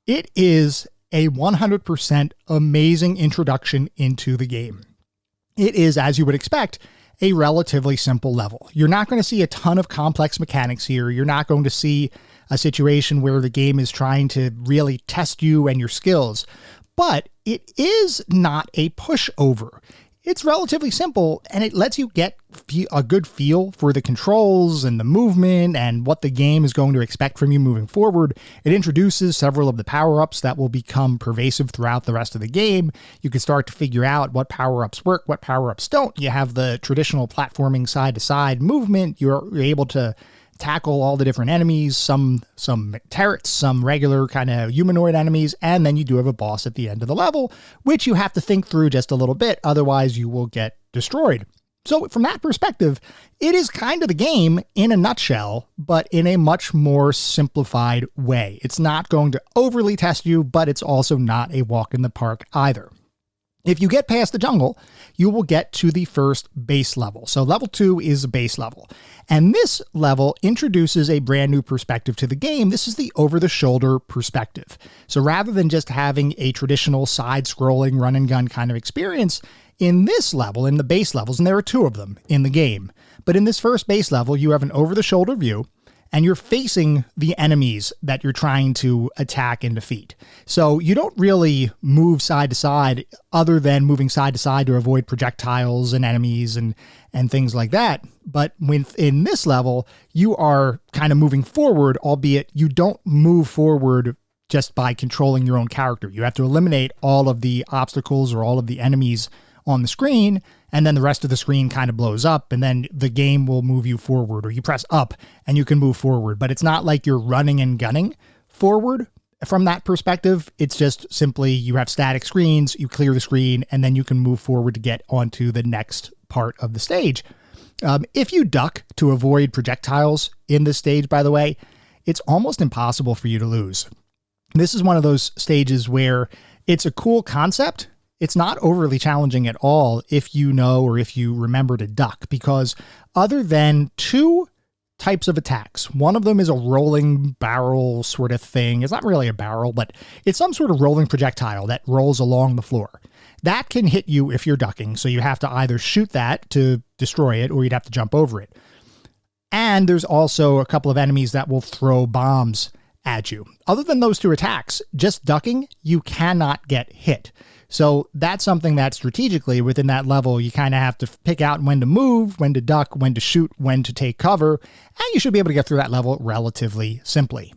A: It is a 100% amazing introduction into the game. It is, as you would expect, a relatively simple level. You're not going to see a ton of complex mechanics here. You're not going to see a situation where the game is trying to really test you and your skills, but it is not a pushover. It's relatively simple, and it lets you get a good feel for the controls and the movement and what the game is going to expect from you moving forward. It introduces several of the power-ups that will become pervasive throughout the rest of the game. You can start to figure out what power-ups work, what power-ups don't. You have the traditional platforming side-to-side movement. You're able to tackle all the different enemies, some turrets, some regular kind of humanoid enemies, and then you do have a boss at the end of the level, which you have to think through just a little bit, otherwise you will get destroyed. So from that perspective, it is kind of the game in a nutshell, but in a much more simplified way. It's not going to overly test you, but it's also not a walk in the park either. If you get past the jungle, you will get to the first base level. So level 2 is a base level. And this level introduces a brand new perspective to the game. This is the over-the-shoulder perspective. So rather than just having a traditional side-scrolling run-and-gun kind of experience, in this level, in the base levels, and there are 2 of them in the game, but in this first base level, you have an over-the-shoulder view, and you're facing the enemies that you're trying to attack and defeat. So you don't really move side to side other than moving side to side to avoid projectiles and enemies and things like that. But in this level, you are kind of moving forward, albeit you don't move forward just by controlling your own character. You have to eliminate all of the obstacles or all of the enemies on the screen, and then the rest of the screen kind of blows up, and then the game will move you forward, or you press up and you can move forward. But it's not like you're running and gunning forward from that perspective. It's just simply you have static screens, you clear the screen, and then you can move forward to get onto the next part of the stage. If you duck to avoid projectiles in this stage, by the way, it's almost impossible for you to lose. This is one of those stages where it's a cool concept. It's not overly challenging at all if you know or if you remember to duck, because other than two types of attacks, one of them is a rolling barrel sort of thing. It's not really a barrel, but it's some sort of rolling projectile that rolls along the floor. That can hit you if you're ducking, so you have to either shoot that to destroy it or you'd have to jump over it. And there's also a couple of enemies that will throw bombs at you. Other than those two attacks, just ducking, you cannot get hit. So that's something that strategically within that level, you kind of have to pick out when to move, when to duck, when to shoot, when to take cover, and you should be able to get through that level relatively simply.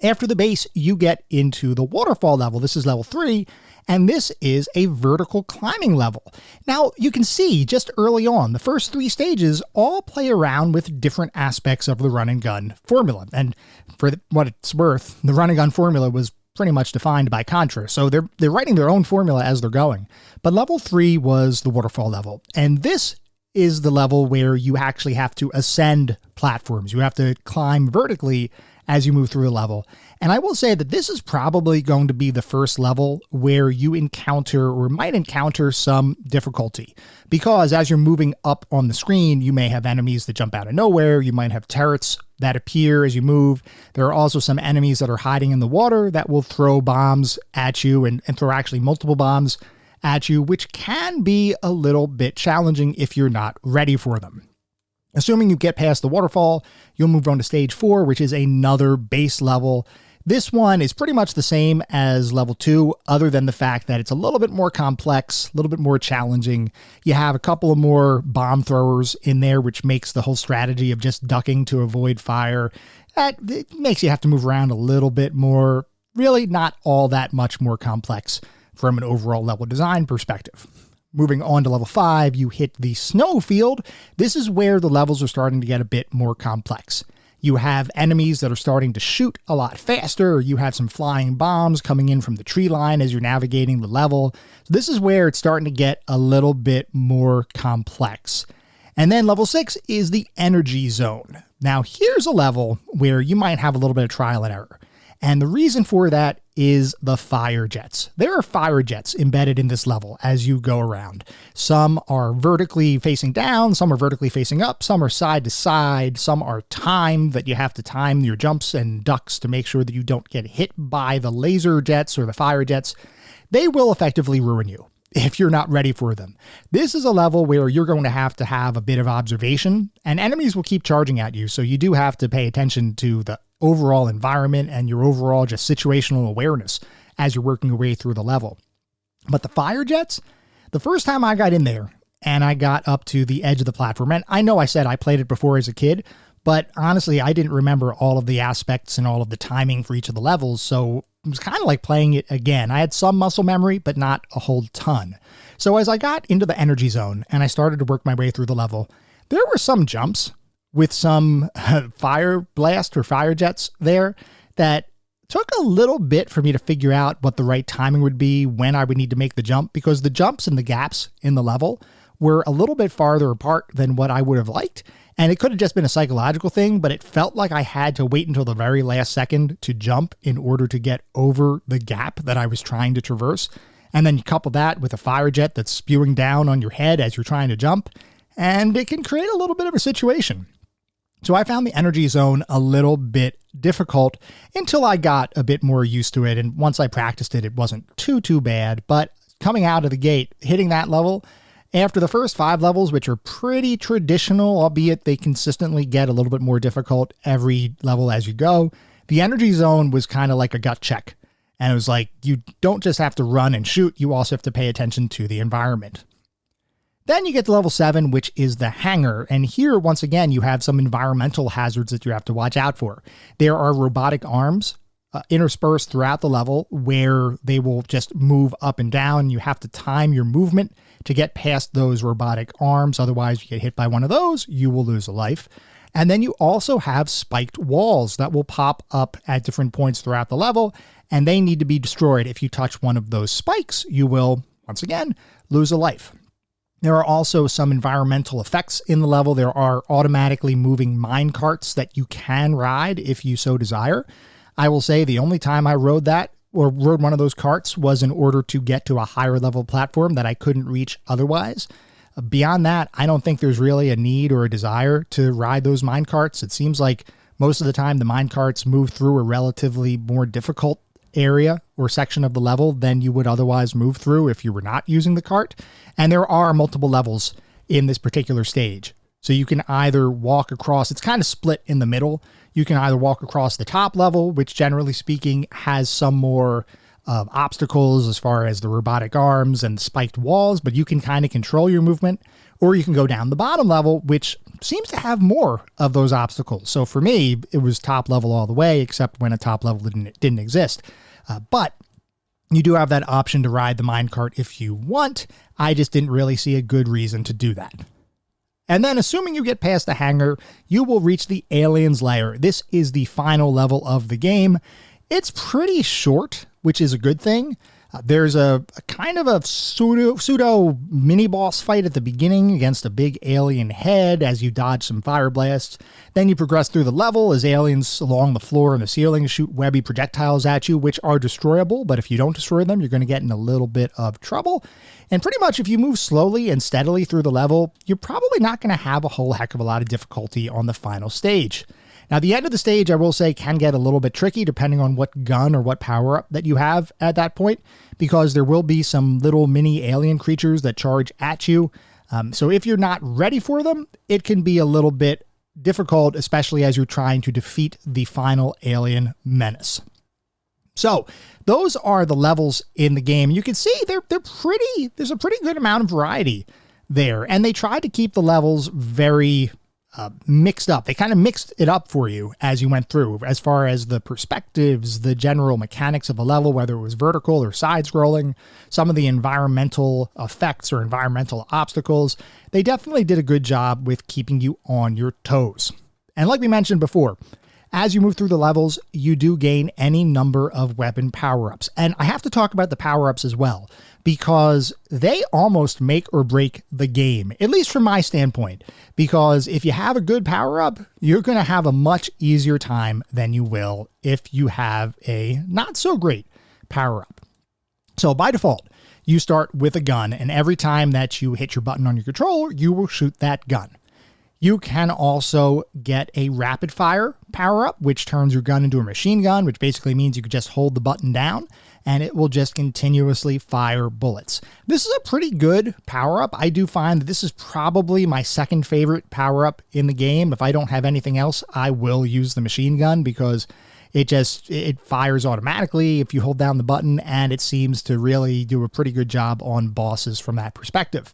A: After the base, you get into the waterfall level. This is level 3, and this is a vertical climbing level. Now, you can see just early on, the first 3 stages all play around with different aspects of the run and gun formula. And for what it's worth, the run and gun formula was pretty much defined by Contra, so they're writing their own formula as they're going. But level 3 was the waterfall level, and this is the level where you actually have to ascend platforms. You have to climb vertically as you move through the level. And I will say that this is probably going to be the first level where you encounter or might encounter some difficulty, because as you're moving up on the screen, you may have enemies that jump out of nowhere. You might have turrets that appear as you move. There are also some enemies that are hiding in the water that will throw bombs at you and throw actually multiple bombs at you, which can be a little bit challenging if you're not ready for them. Assuming you get past the waterfall, you'll move on to stage 4, which is another base level. This one is pretty much the same as level 2, other than the fact that it's a little bit more complex, a little bit more challenging. You have a couple of more bomb throwers in there, which makes the whole strategy of just ducking to avoid fire, it makes you have to move around a little bit more. Really not all that much more complex from an overall level design perspective. Moving on to level 5, you hit the snow field. This is where the levels are starting to get a bit more complex. You have enemies that are starting to shoot a lot faster. You have some flying bombs coming in from the tree line as you're navigating the level. So this is where it's starting to get a little bit more complex. And then level 6 is the energy zone. Now here's a level where you might have a little bit of trial and error. And the reason for that is the fire jets. There are fire jets embedded in this level as you go around. Some are vertically facing down, some are vertically facing up, some are side to side, some are timed, that you have to time your jumps and ducks to make sure that you don't get hit by the laser jets or the fire jets. They will effectively ruin you if you're not ready for them. This is a level where you're going to have a bit of observation, and enemies will keep charging at you, so you do have to pay attention to the overall environment and your overall just situational awareness as you're working your way through the level. But the fire jets, the first time I got in there and I got up to the edge of the platform, and I know I said I played it before as a kid, but honestly, I didn't remember all of the aspects and all of the timing for each of the levels, so it was kind of like playing it again. I had some muscle memory, but not a whole ton. So as I got into the energy zone and I started to work my way through the level, there were some jumps with some fire blast or fire jets there that took a little bit for me to figure out what the right timing would be, when I would need to make the jump, because the jumps and the gaps in the level were a little bit farther apart than what I would have liked. And it could have just been a psychological thing, but it felt like I had to wait until the very last second to jump in order to get over the gap that I was trying to traverse. And then you couple that with a fire jet that's spewing down on your head as you're trying to jump, and it can create a little bit of a situation. So I found the energy zone a little bit difficult until I got a bit more used to it. And once I practiced it, it wasn't too bad. But coming out of the gate, hitting that level, after the first 5 levels, which are pretty traditional, albeit they consistently get a little bit more difficult every level as you go, the energy zone was kind of like a gut check. And it was like, you don't just have to run and shoot, you also have to pay attention to the environment. Then you get to level 7, which is the hangar. And here, once again, you have some environmental hazards that you have to watch out for. There are robotic arms interspersed throughout the level where they will just move up and down. You have to time your movement to get past those robotic arms. Otherwise, you get hit by one of those, you will lose a life. And then you also have spiked walls that will pop up at different points throughout the level, and they need to be destroyed. If you touch one of those spikes, you will, once again, lose a life. There are also some environmental effects in the level. There are automatically moving mine carts that you can ride if you so desire. I will say the only time I rode that or rode one of those carts was in order to get to a higher level platform that I couldn't reach otherwise. Beyond that, I don't think there's really a need or a desire to ride those mine carts. It seems like most of the time the mine carts move through a relatively more difficult area or section of the level than you would otherwise move through if you were not using the cart. And there are multiple levels in this particular stage. So you can either walk across, it's kind of split in the middle. You can either walk across the top level, which generally speaking has some more obstacles as far as the robotic arms and spiked walls, but you can kind of control your movement, or you can go down the bottom level, which seems to have more of those obstacles. So for me, it was top level all the way, except when a top level didn't exist. But you do have that option to ride the minecart if you want. I just didn't really see a good reason to do that. And then assuming you get past the hangar, you will reach the aliens lair. This is the final level of the game. It's pretty short, which is a good thing. There's a kind of a pseudo mini boss fight at the beginning against a big alien head as you dodge some fire blasts. Then you progress through the level as aliens along the floor and the ceiling shoot webby projectiles at you, which are destroyable, but if you don't destroy them, you're going to get in a little bit of trouble. And pretty much if you move slowly and steadily through the level, you're probably not going to have a whole heck of a lot of difficulty on the final stage. Now, the end of the stage, I will say, can get a little bit tricky depending on what gun or what power-up that you have at that point, because there will be some little mini alien creatures that charge at you. So if you're not ready for them, it can be a little bit difficult, especially as you're trying to defeat the final alien menace. So those are the levels in the game. You can see there's a pretty good amount of variety there, and they tried to keep the levels very mixed up. They kind of mixed it up for you as you went through, as far as the perspectives, the general mechanics of a level, whether it was vertical or side-scrolling, some of the environmental effects or environmental obstacles. They definitely did a good job with keeping you on your toes. And like we mentioned before, as you move through the levels, you do gain any number of weapon power-ups. And I have to talk about the power-ups as well, because they almost make or break the game, at least from my standpoint. Because if you have a good power-up, you're going to have a much easier time than you will if you have a not-so-great power-up. So by default, you start with a gun, and every time that you hit your button on your controller, you will shoot that gun. You can also get a rapid fire power-up, which turns your gun into a machine gun, which basically means you can just hold the button down and it will just continuously fire bullets. This is a pretty good power-up. I do find that this is probably my second favorite power-up in the game. If I don't have anything else, I will use the machine gun because it fires automatically if you hold down the button, and it seems to really do a pretty good job on bosses from that perspective.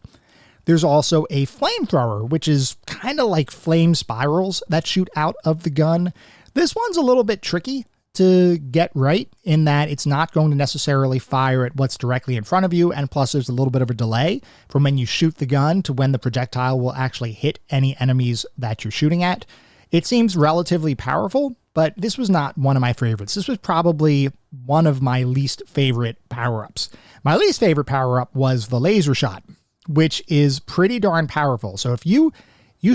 A: There's also a flamethrower, which is kind of like flame spirals that shoot out of the gun. This one's a little bit tricky to get right in that it's not going to necessarily fire at what's directly in front of you, and plus there's a little bit of a delay from when you shoot the gun to when the projectile will actually hit any enemies that you're shooting at. It seems relatively powerful, but this was not one of my favorites. This was probably one of my least favorite power-ups. My least favorite power-up was the laser shot, which is pretty darn powerful. So if you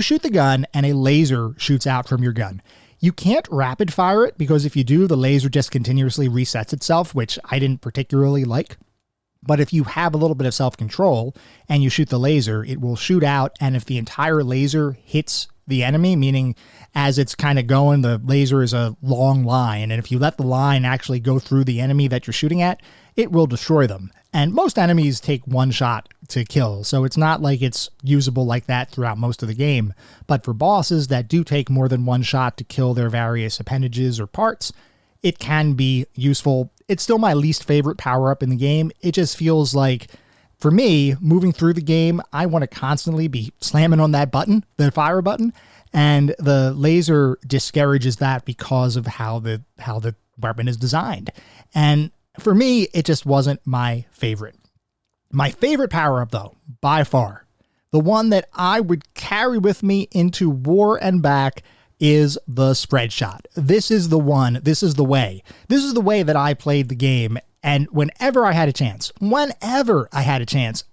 A: shoot the gun and a laser shoots out from your gun, you can't rapid fire it, because if you do, the laser just continuously resets itself, which I didn't particularly like. But if you have a little bit of self-control and you shoot the laser, it will shoot out, and if the entire laser hits the enemy, meaning as it's kind of going, the laser is a long line, and if you let the line actually go through the enemy that you're shooting at, it will destroy them. And most enemies take one shot to kill, so it's not like it's usable like that throughout most of the game. But for bosses that do take more than one shot to kill their various appendages or parts, it can be useful. It's still my least favorite power-up in the game. It just feels like, for me, moving through the game, I want to constantly be slamming on that button, the fire button, and the laser discourages that because of how the weapon is designed. And for me, it just wasn't my favorite. My favorite power-up, though, by far, the one that I would carry with me into war and back, is the spread shot. This is the one. This is the way. This is the way that I played the game And whenever I had a chance,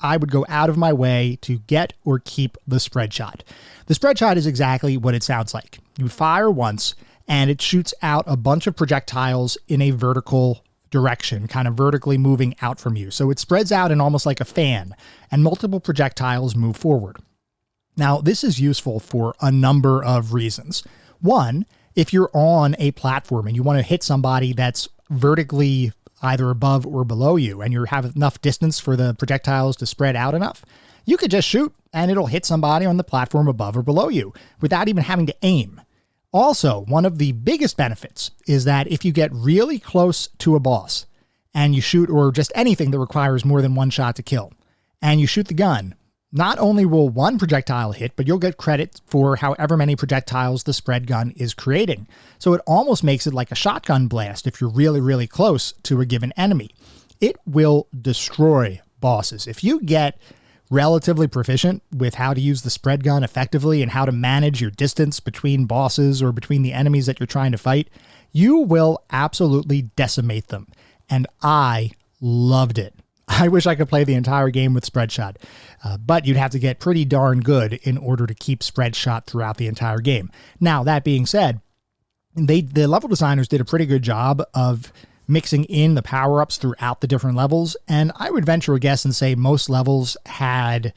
A: I would go out of my way to get or keep the spread shot. The spread shot is exactly what it sounds like. You fire once and it shoots out a bunch of projectiles in a vertical direction, kind of vertically moving out from you. So it spreads out in almost like a fan, and multiple projectiles move forward. Now, this is useful for a number of reasons. One, if you're on a platform and you want to hit somebody that's vertically either above or below you, and you have enough distance for the projectiles to spread out enough, you could just shoot and it'll hit somebody on the platform above or below you without even having to aim. Also, one of the biggest benefits is that if you get really close to a boss and you shoot, or just anything that requires more than one shot to kill, and you shoot the gun, not only will one projectile hit, but you'll get credit for however many projectiles the spread gun is creating. So it almost makes it like a shotgun blast if you're really, really close to a given enemy. It will destroy bosses. If you get relatively proficient with how to use the spread gun effectively and how to manage your distance between bosses or between the enemies that you're trying to fight, you will absolutely decimate them. And I loved it. I wish I could play the entire game with spread shot, but you'd have to get pretty darn good in order to keep spread shot throughout the entire game. Now, that being said, the level designers did a pretty good job of mixing in the power-ups throughout the different levels, and I would venture a guess and say most levels had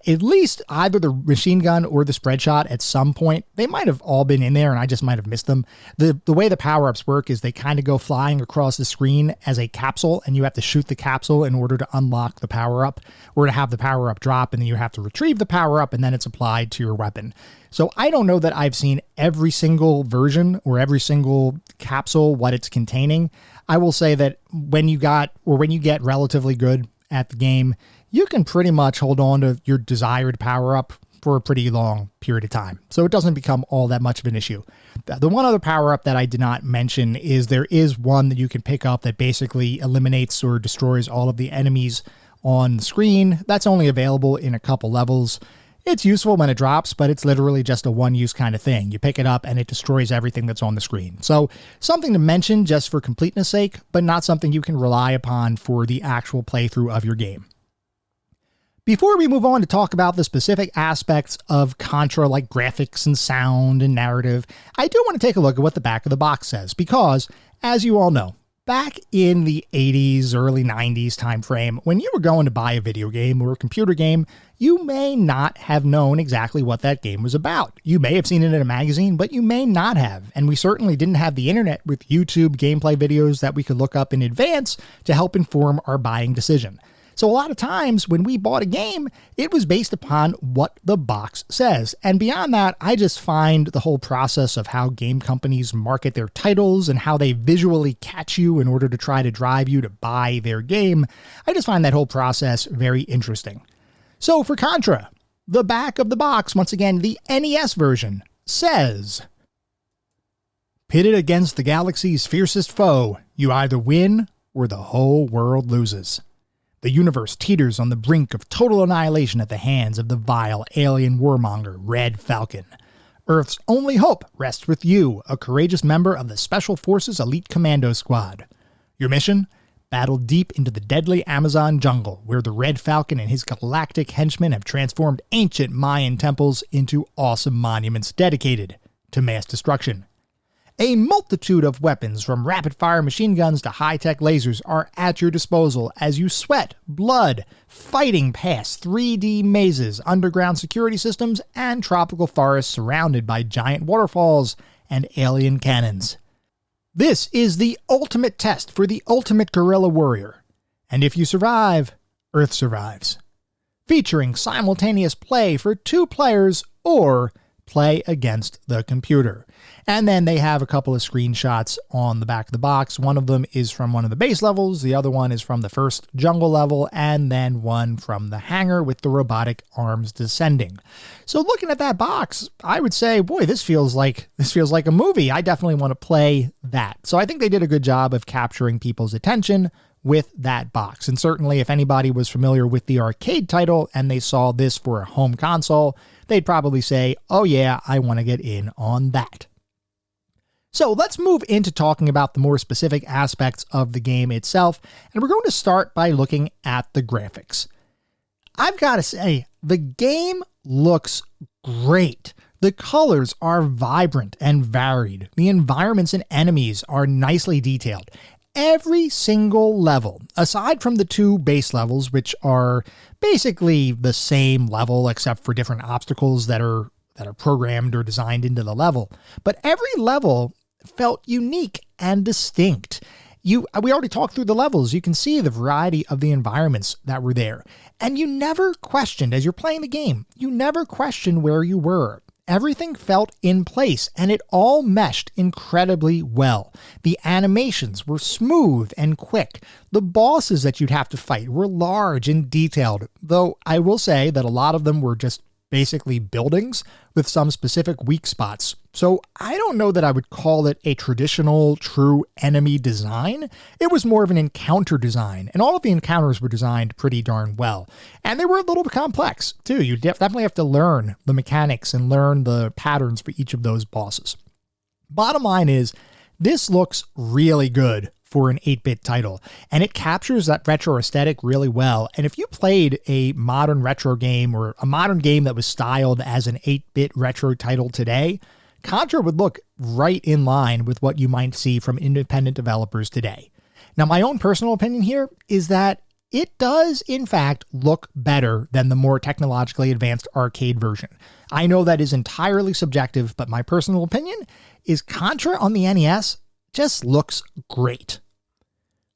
A: at least either the machine gun or the spread shot at some point. They might have all been in there and I just might have missed them. The way the power-ups work is they kind of go flying across the screen as a capsule, and you have to shoot the capsule in order to unlock the power-up, or to have the power-up drop, and then you have to retrieve the power-up and then it's applied to your weapon. So I don't know that I've seen every single version or every single capsule, what it's containing. I will say that when you get relatively good at the game, you can pretty much hold on to your desired power-up for a pretty long period of time. So it doesn't become all that much of an issue. The one other power-up that I did not mention is there is one that you can pick up that basically eliminates or destroys all of the enemies on the screen. That's only available in a couple levels. It's useful when it drops, but it's literally just a one-use kind of thing. You pick it up and it destroys everything that's on the screen. So something to mention just for completeness sake, but not something you can rely upon for the actual playthrough of your game. Before we move on to talk about the specific aspects of Contra like graphics and sound and narrative, I do want to take a look at what the back of the box says, because, as you all know, back in the 80s, early 90s timeframe, when you were going to buy a video game or a computer game, you may not have known exactly what that game was about. You may have seen it in a magazine, but you may not have. And we certainly didn't have the internet with YouTube gameplay videos that we could look up in advance to help inform our buying decision. So a lot of times when we bought a game, it was based upon what the box says. And beyond that, I just find the whole process of how game companies market their titles and how they visually catch you in order to try to drive you to buy their game, I just find that whole process very interesting. So for Contra, the back of the box, once again, the NES version, says, "Pitted against the galaxy's fiercest foe, you either win or the whole world loses. The universe teeters on the brink of total annihilation at the hands of the vile alien warmonger Red Falcon. Earth's only hope rests with you, a courageous member of the Special Forces Elite Commando Squad. Your mission? Battle deep into the deadly Amazon jungle, where the Red Falcon and his galactic henchmen have transformed ancient Mayan temples into awesome monuments dedicated to mass destruction. A multitude of weapons, from rapid-fire machine guns to high-tech lasers, are at your disposal as you sweat blood, fighting past 3D mazes, underground security systems, and tropical forests surrounded by giant waterfalls and alien cannons. This is the ultimate test for the ultimate guerrilla warrior. And if you survive, Earth survives. Featuring simultaneous play for 2 players or play against the computer." And then they have a couple of screenshots on the back of the box. One of them is from one of the base levels, the other one is from the first jungle level, and then one from the hangar with the robotic arms descending. So looking at that box, I would say, boy, this feels like a movie. I definitely want to play that. So I think they did a good job of capturing people's attention with that box. And certainly if anybody was familiar with the arcade title and they saw this for a home console, they'd probably say, oh yeah, I want to get in on that. So let's move into talking about the more specific aspects of the game itself, and we're going to start by looking at the graphics. I've got to say, the game looks great. The colors are vibrant and varied. The environments and enemies are nicely detailed. Every single level, aside from the 2 base levels, which are basically the same level except for different obstacles that are programmed or designed into the level, but every level felt unique and distinct. We already talked through the levels. You can see the variety of the environments that were there. And you never questioned, as you're playing the game, you never questioned where you were. Everything felt in place, and it all meshed incredibly well. The animations were smooth and quick. The bosses that you'd have to fight were large and detailed, though I will say that a lot of them were just basically buildings with some specific weak spots. So I don't know that I would call it a traditional true enemy design. It was more of an encounter design, and all of the encounters were designed pretty darn well. And they were a little bit complex too. You definitely have to learn the mechanics and learn the patterns for each of those bosses. Bottom line is, this looks really good for an 8-bit title, and it captures that retro aesthetic really well. And if you played a modern retro game or a modern game that was styled as an 8-bit retro title today, Contra would look right in line with what you might see from independent developers today. Now, my own personal opinion here is that it does, in fact, look better than the more technologically advanced arcade version. I know that is entirely subjective, but my personal opinion is Contra on the NES just looks great.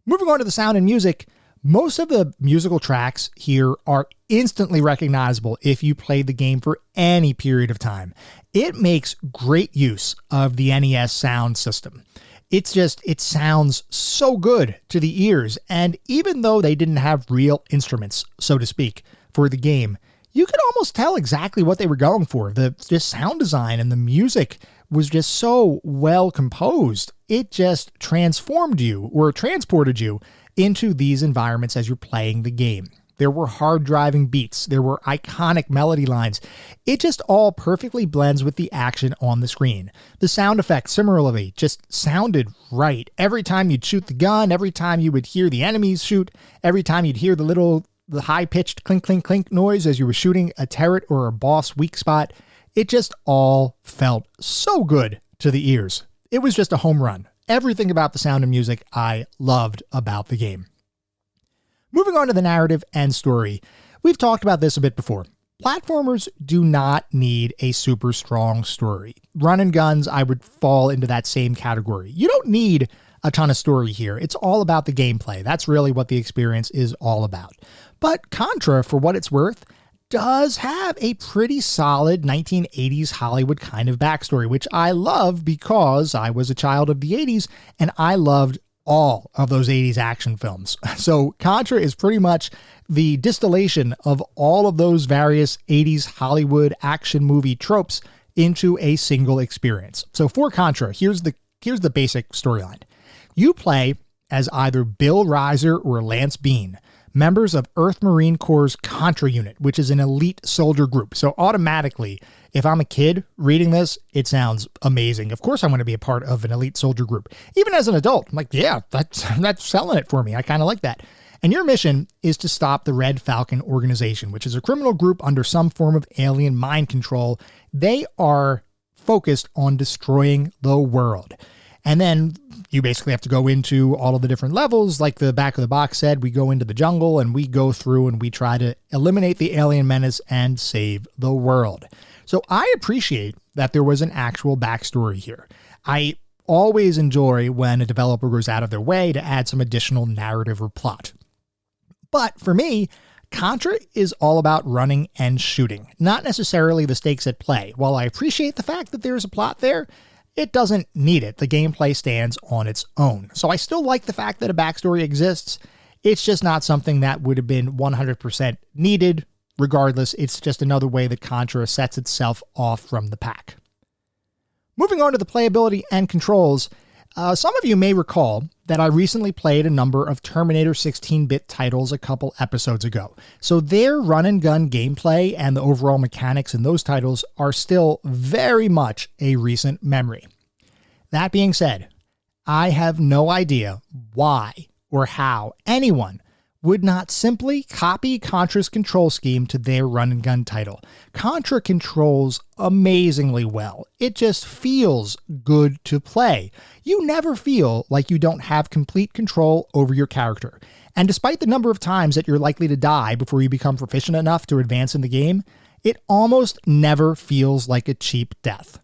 A: Moving on to the sound and music, most of the musical tracks here are instantly recognizable if you played the game for any period of time. It makes great use of the NES sound system. It sounds so good to the ears, and even though they didn't have real instruments, so to speak, for the game, you could almost tell exactly what they were going for. The sound design and the music was just so well composed. It just transformed you or transported you into these environments as you're playing the game. There were hard driving beats. There were iconic melody lines. It just all perfectly blends with the action on the screen. The sound effects similarly just sounded right. Every time you'd shoot the gun, every time you would hear the enemies shoot, every time you'd hear the high-pitched clink, clink, clink noise as you were shooting a turret or a boss weak spot, it just all felt so good to the ears. It was just a home run. Everything about the sound and music I loved about the game. Moving on to the narrative and story. We've talked about this a bit before. Platformers do not need a super strong story. Run and guns, I would fall into that same category. You don't need a ton of story here. It's all about the gameplay. That's really what the experience is all about. But Contra, for what it's worth, does have a pretty solid 1980s Hollywood kind of backstory, which I love because I was a child of the 80s and I loved all of those 80s action films. So Contra is pretty much the distillation of all of those various 80s Hollywood action movie tropes into a single experience. So for Contra, here's the basic storyline. You play as either Bill Reiser or Lance Bean, members of Earth Marine Corps' Contra unit, which is an elite soldier group. So automatically, if I'm a kid reading this, it sounds amazing. Of course I want to be a part of an elite soldier group. Even as an adult, I'm like, yeah, that's selling it for me. I kind of like that. And your mission is to stop the Red Falcon organization, which is a criminal group under some form of alien mind control. They are focused on destroying the world. And then you basically have to go into all of the different levels. Like the back of the box said, we go into the jungle and we go through and we try to eliminate the alien menace and save the world. So I appreciate that there was an actual backstory here. I always enjoy when a developer goes out of their way to add some additional narrative or plot. But for me, Contra is all about running and shooting, not necessarily the stakes at play. While I appreciate the fact that there's a plot there, it doesn't need it. The gameplay stands on its own. So I still like the fact that a backstory exists. It's just not something that would have been 100% needed. Regardless, it's just another way that Contra sets itself off from the pack. Moving on to the playability and controls, some of you may recall that I recently played a number of Terminator 16-bit titles a couple episodes ago. So their run and gun gameplay and the overall mechanics in those titles are still very much a recent memory. That being said, I have no idea why or how anyone would not simply copy Contra's control scheme to their run and gun title. Contra controls amazingly well. It just feels good to play. You never feel like you don't have complete control over your character. And despite the number of times that you're likely to die before you become proficient enough to advance in the game, it almost never feels like a cheap death.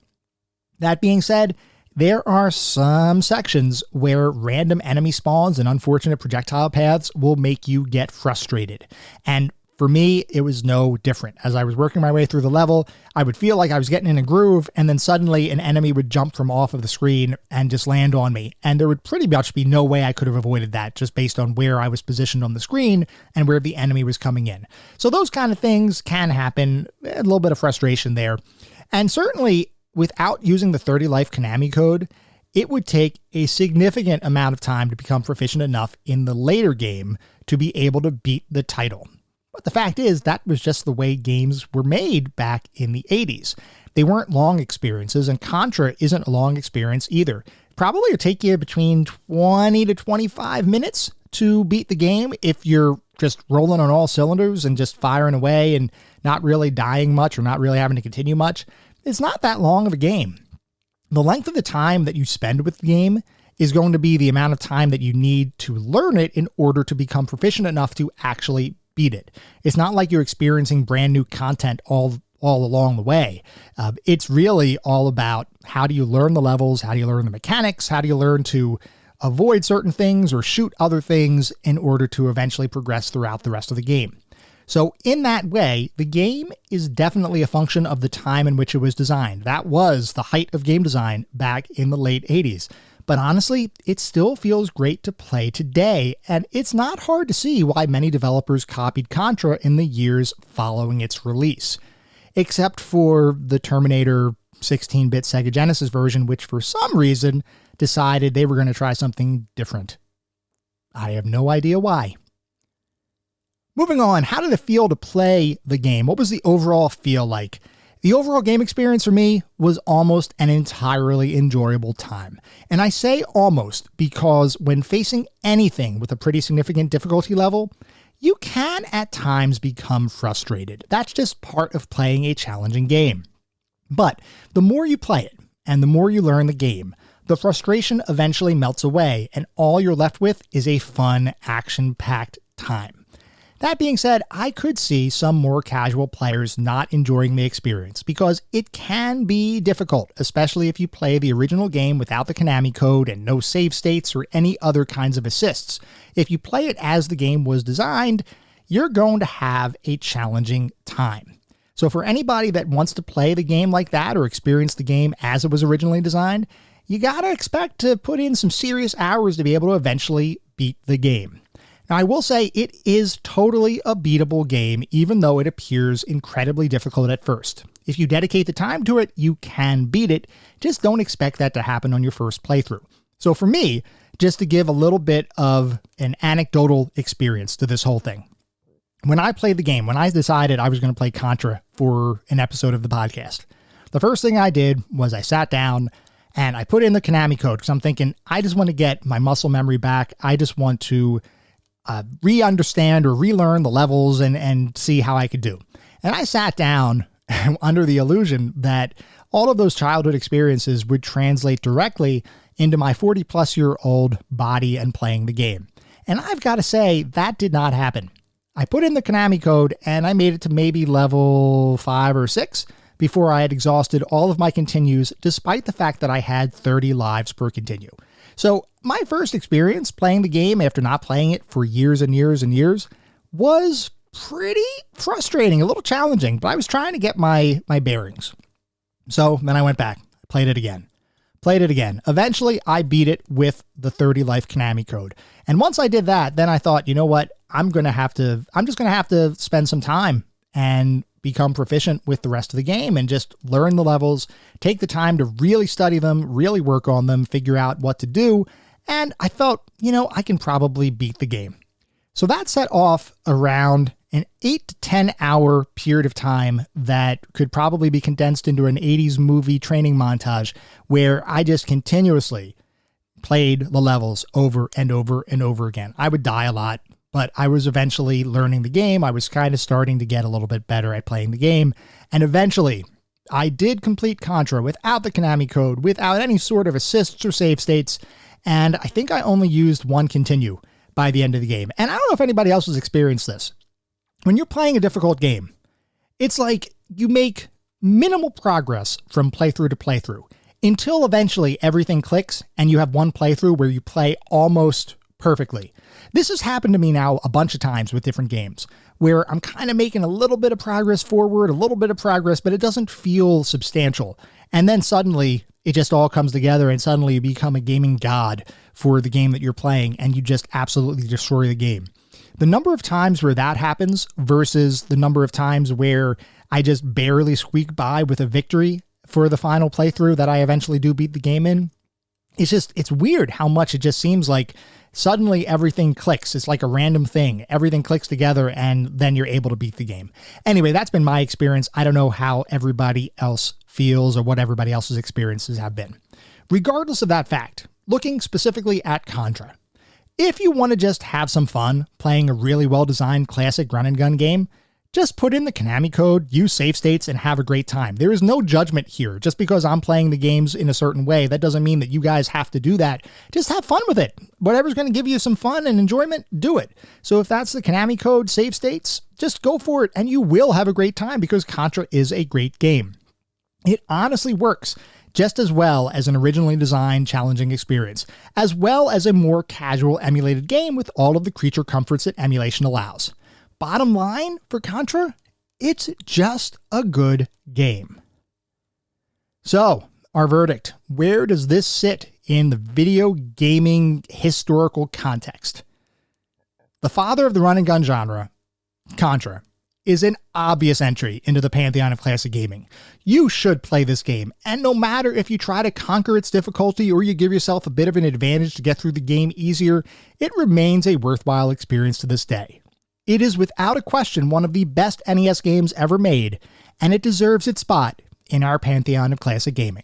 A: That being said, there are some sections where random enemy spawns and unfortunate projectile paths will make you get frustrated. And for me, it was no different. As I was working my way through the level, I would feel like I was getting in a groove, and then suddenly an enemy would jump from off of the screen and just land on me. And there would pretty much be no way I could have avoided that just based on where I was positioned on the screen and where the enemy was coming in. So those kind of things can happen, a little bit of frustration there. And certainly, without using the 30 life Konami code, it would take a significant amount of time to become proficient enough in the later game to be able to beat the title. But the fact is, that was just the way games were made back in the 80s. They weren't long experiences, and Contra isn't a long experience either. Probably would take you between 20 to 25 minutes to beat the game if you're just rolling on all cylinders and just firing away and not really dying much or not really having to continue much. It's not that long of a game. The length of the time that you spend with the game is going to be the amount of time that you need to learn it in order to become proficient enough to actually beat it. It's not like you're experiencing brand new content all along the way. It's really all about how do you learn the levels, how do you learn the mechanics, how do you learn to avoid certain things or shoot other things in order to eventually progress throughout the rest of the game. So in that way, the game is definitely a function of the time in which it was designed. That was the height of game design back in the late 80s. But honestly, it still feels great to play today, and it's not hard to see why many developers copied Contra in the years following its release. Except for the Terminator 16-bit Sega Genesis version, which for some reason decided they were going to try something different. I have no idea why. Moving on, how did it feel to play the game? What was the overall feel like? The overall game experience for me was almost an entirely enjoyable time. And I say almost because when facing anything with a pretty significant difficulty level, you can at times become frustrated. That's just part of playing a challenging game. But the more you play it and the more you learn the game, the frustration eventually melts away and all you're left with is a fun, action-packed time. That being said, I could see some more casual players not enjoying the experience because it can be difficult, especially if you play the original game without the Konami code and no save states or any other kinds of assists. If you play it as the game was designed, you're going to have a challenging time. So for anybody that wants to play the game like that or experience the game as it was originally designed, you gotta expect to put in some serious hours to be able to eventually beat the game. Now, I will say it is totally a beatable game, even though it appears incredibly difficult at first. If you dedicate the time to it, you can beat it. Just don't expect that to happen on your first playthrough. So for me, just to give a little bit of an anecdotal experience to this whole thing. When I played the game, when I decided I was going to play Contra for an episode of the podcast, the first thing I did was I sat down and I put in the Konami code because I'm thinking, I just want to get my muscle memory back. I just want to re-understand or relearn the levels and see how I could do. And I sat down under the illusion that all of those childhood experiences would translate directly into my 40-plus-year-old body and playing the game. And I've got to say, that did not happen. I put in the Konami code and I made it to maybe level 5 or 6 before I had exhausted all of my continues, despite the fact that I had 30 lives per continue. So my first experience playing the game after not playing it for years and years and years was pretty frustrating, a little challenging, but I was trying to get my bearings. So then I went back, played it again. Eventually, I beat it with the 30 life Konami code. And once I did that, then I thought, you know what? I'm just going to have to spend some time and become proficient with the rest of the game and just learn the levels, take the time to really study them, really work on them, figure out what to do. And I felt, I can probably beat the game. So that set off around an 8 to 10 hour period of time that could probably be condensed into an 80s movie training montage where I just continuously played the levels over and over and over again. I would die a lot, but I was eventually learning the game. I was kind of starting to get a little bit better at playing the game. And eventually I did complete Contra without the Konami code, without any sort of assists or save states. And I think I only used one continue by the end of the game. And I don't know if anybody else has experienced this. When you're playing a difficult game, it's like you make minimal progress from playthrough to playthrough until eventually everything clicks and you have one playthrough where you play almost perfectly. This has happened to me now a bunch of times with different games where I'm kind of making a little bit of progress forward, a little bit of progress, but it doesn't feel substantial. And then suddenly it just all comes together and suddenly you become a gaming god for the game that you're playing and you just absolutely destroy the game. The number of times where that happens versus the number of times where I just barely squeak by with a victory for the final playthrough that I eventually do beat the game in, it's weird how much it just seems like suddenly everything clicks. It's like a random thing. Everything clicks together and then you're able to beat the game. Anyway, that's been my experience. I don't know how everybody else feels or what everybody else's experiences have been. Regardless of that fact, looking specifically at Contra, if you want to just have some fun playing a really well-designed classic run-and-gun game, just put in the Konami code, use save states, and have a great time. There is no judgment here. Just because I'm playing the games in a certain way, that doesn't mean that you guys have to do that. Just have fun with it. Whatever's going to give you some fun and enjoyment, do it. So if that's the Konami code, save states, just go for it, and you will have a great time because Contra is a great game. It honestly works just as well as an originally designed, challenging experience, as well as a more casual emulated game with all of the creature comforts that emulation allows. Bottom line for Contra, it's just a good game. So, our verdict. Where does this sit in the video gaming historical context? The father of the run and gun genre, Contra, is an obvious entry into the pantheon of classic gaming. You should play this game, and no matter if you try to conquer its difficulty or you give yourself a bit of an advantage to get through the game easier, it remains a worthwhile experience to this day. It is without a question one of the best NES games ever made, and it deserves its spot in our pantheon of classic gaming.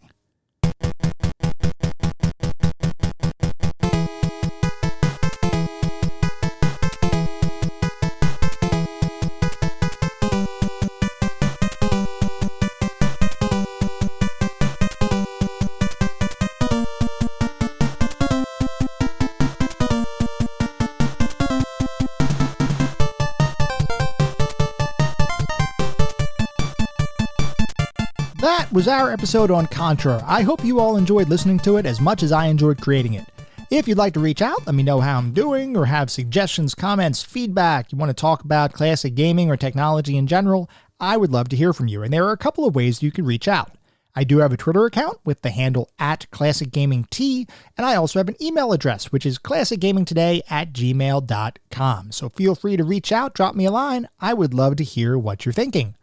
A: That was our episode on Contra. I hope you all enjoyed listening to it as much as I enjoyed creating it. If you'd like to reach out, let me know how I'm doing, or have suggestions, comments, feedback, you want to talk about classic gaming or technology in general, I would love to hear from you, and there are a couple of ways you can reach out. I do have a Twitter account with the handle @ClassicGamingT, and I also have an email address, which is classicgamingtoday@gmail.com. So feel free to reach out, drop me a line. I would love to hear what you're thinking.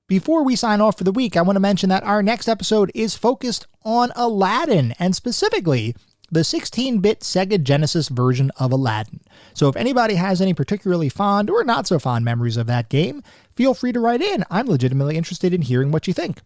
A: Before we sign off for the week, I want to mention that our next episode is focused on Aladdin, and specifically the 16-bit Sega Genesis version of Aladdin. So if anybody has any particularly fond or not so fond memories of that game, feel free to write in. I'm legitimately interested in hearing what you think.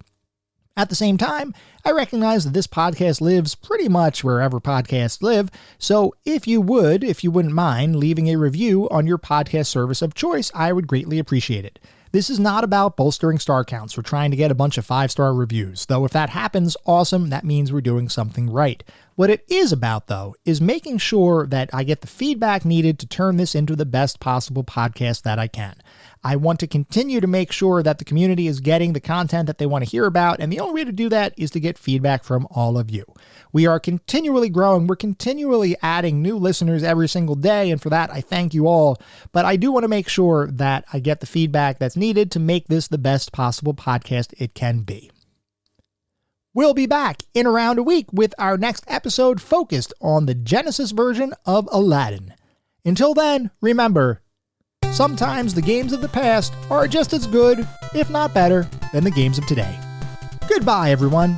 A: At the same time, I recognize that this podcast lives pretty much wherever podcasts live, so if you wouldn't mind leaving a review on your podcast service of choice, I would greatly appreciate it. This is not about bolstering star counts or trying to get a bunch of 5-star reviews, though if that happens, awesome, that means we're doing something right. What it is about, though, is making sure that I get the feedback needed to turn this into the best possible podcast that I can. I want to continue to make sure that the community is getting the content that they want to hear about, and the only way to do that is to get feedback from all of you. We are continually growing. We're continually adding new listeners every single day, and for that, I thank you all. But I do want to make sure that I get the feedback that's needed to make this the best possible podcast it can be. We'll be back in around a week with our next episode focused on the Genesis version of Aladdin. Until then, remember, sometimes the games of the past are just as good, if not better, than the games of today. Goodbye, everyone.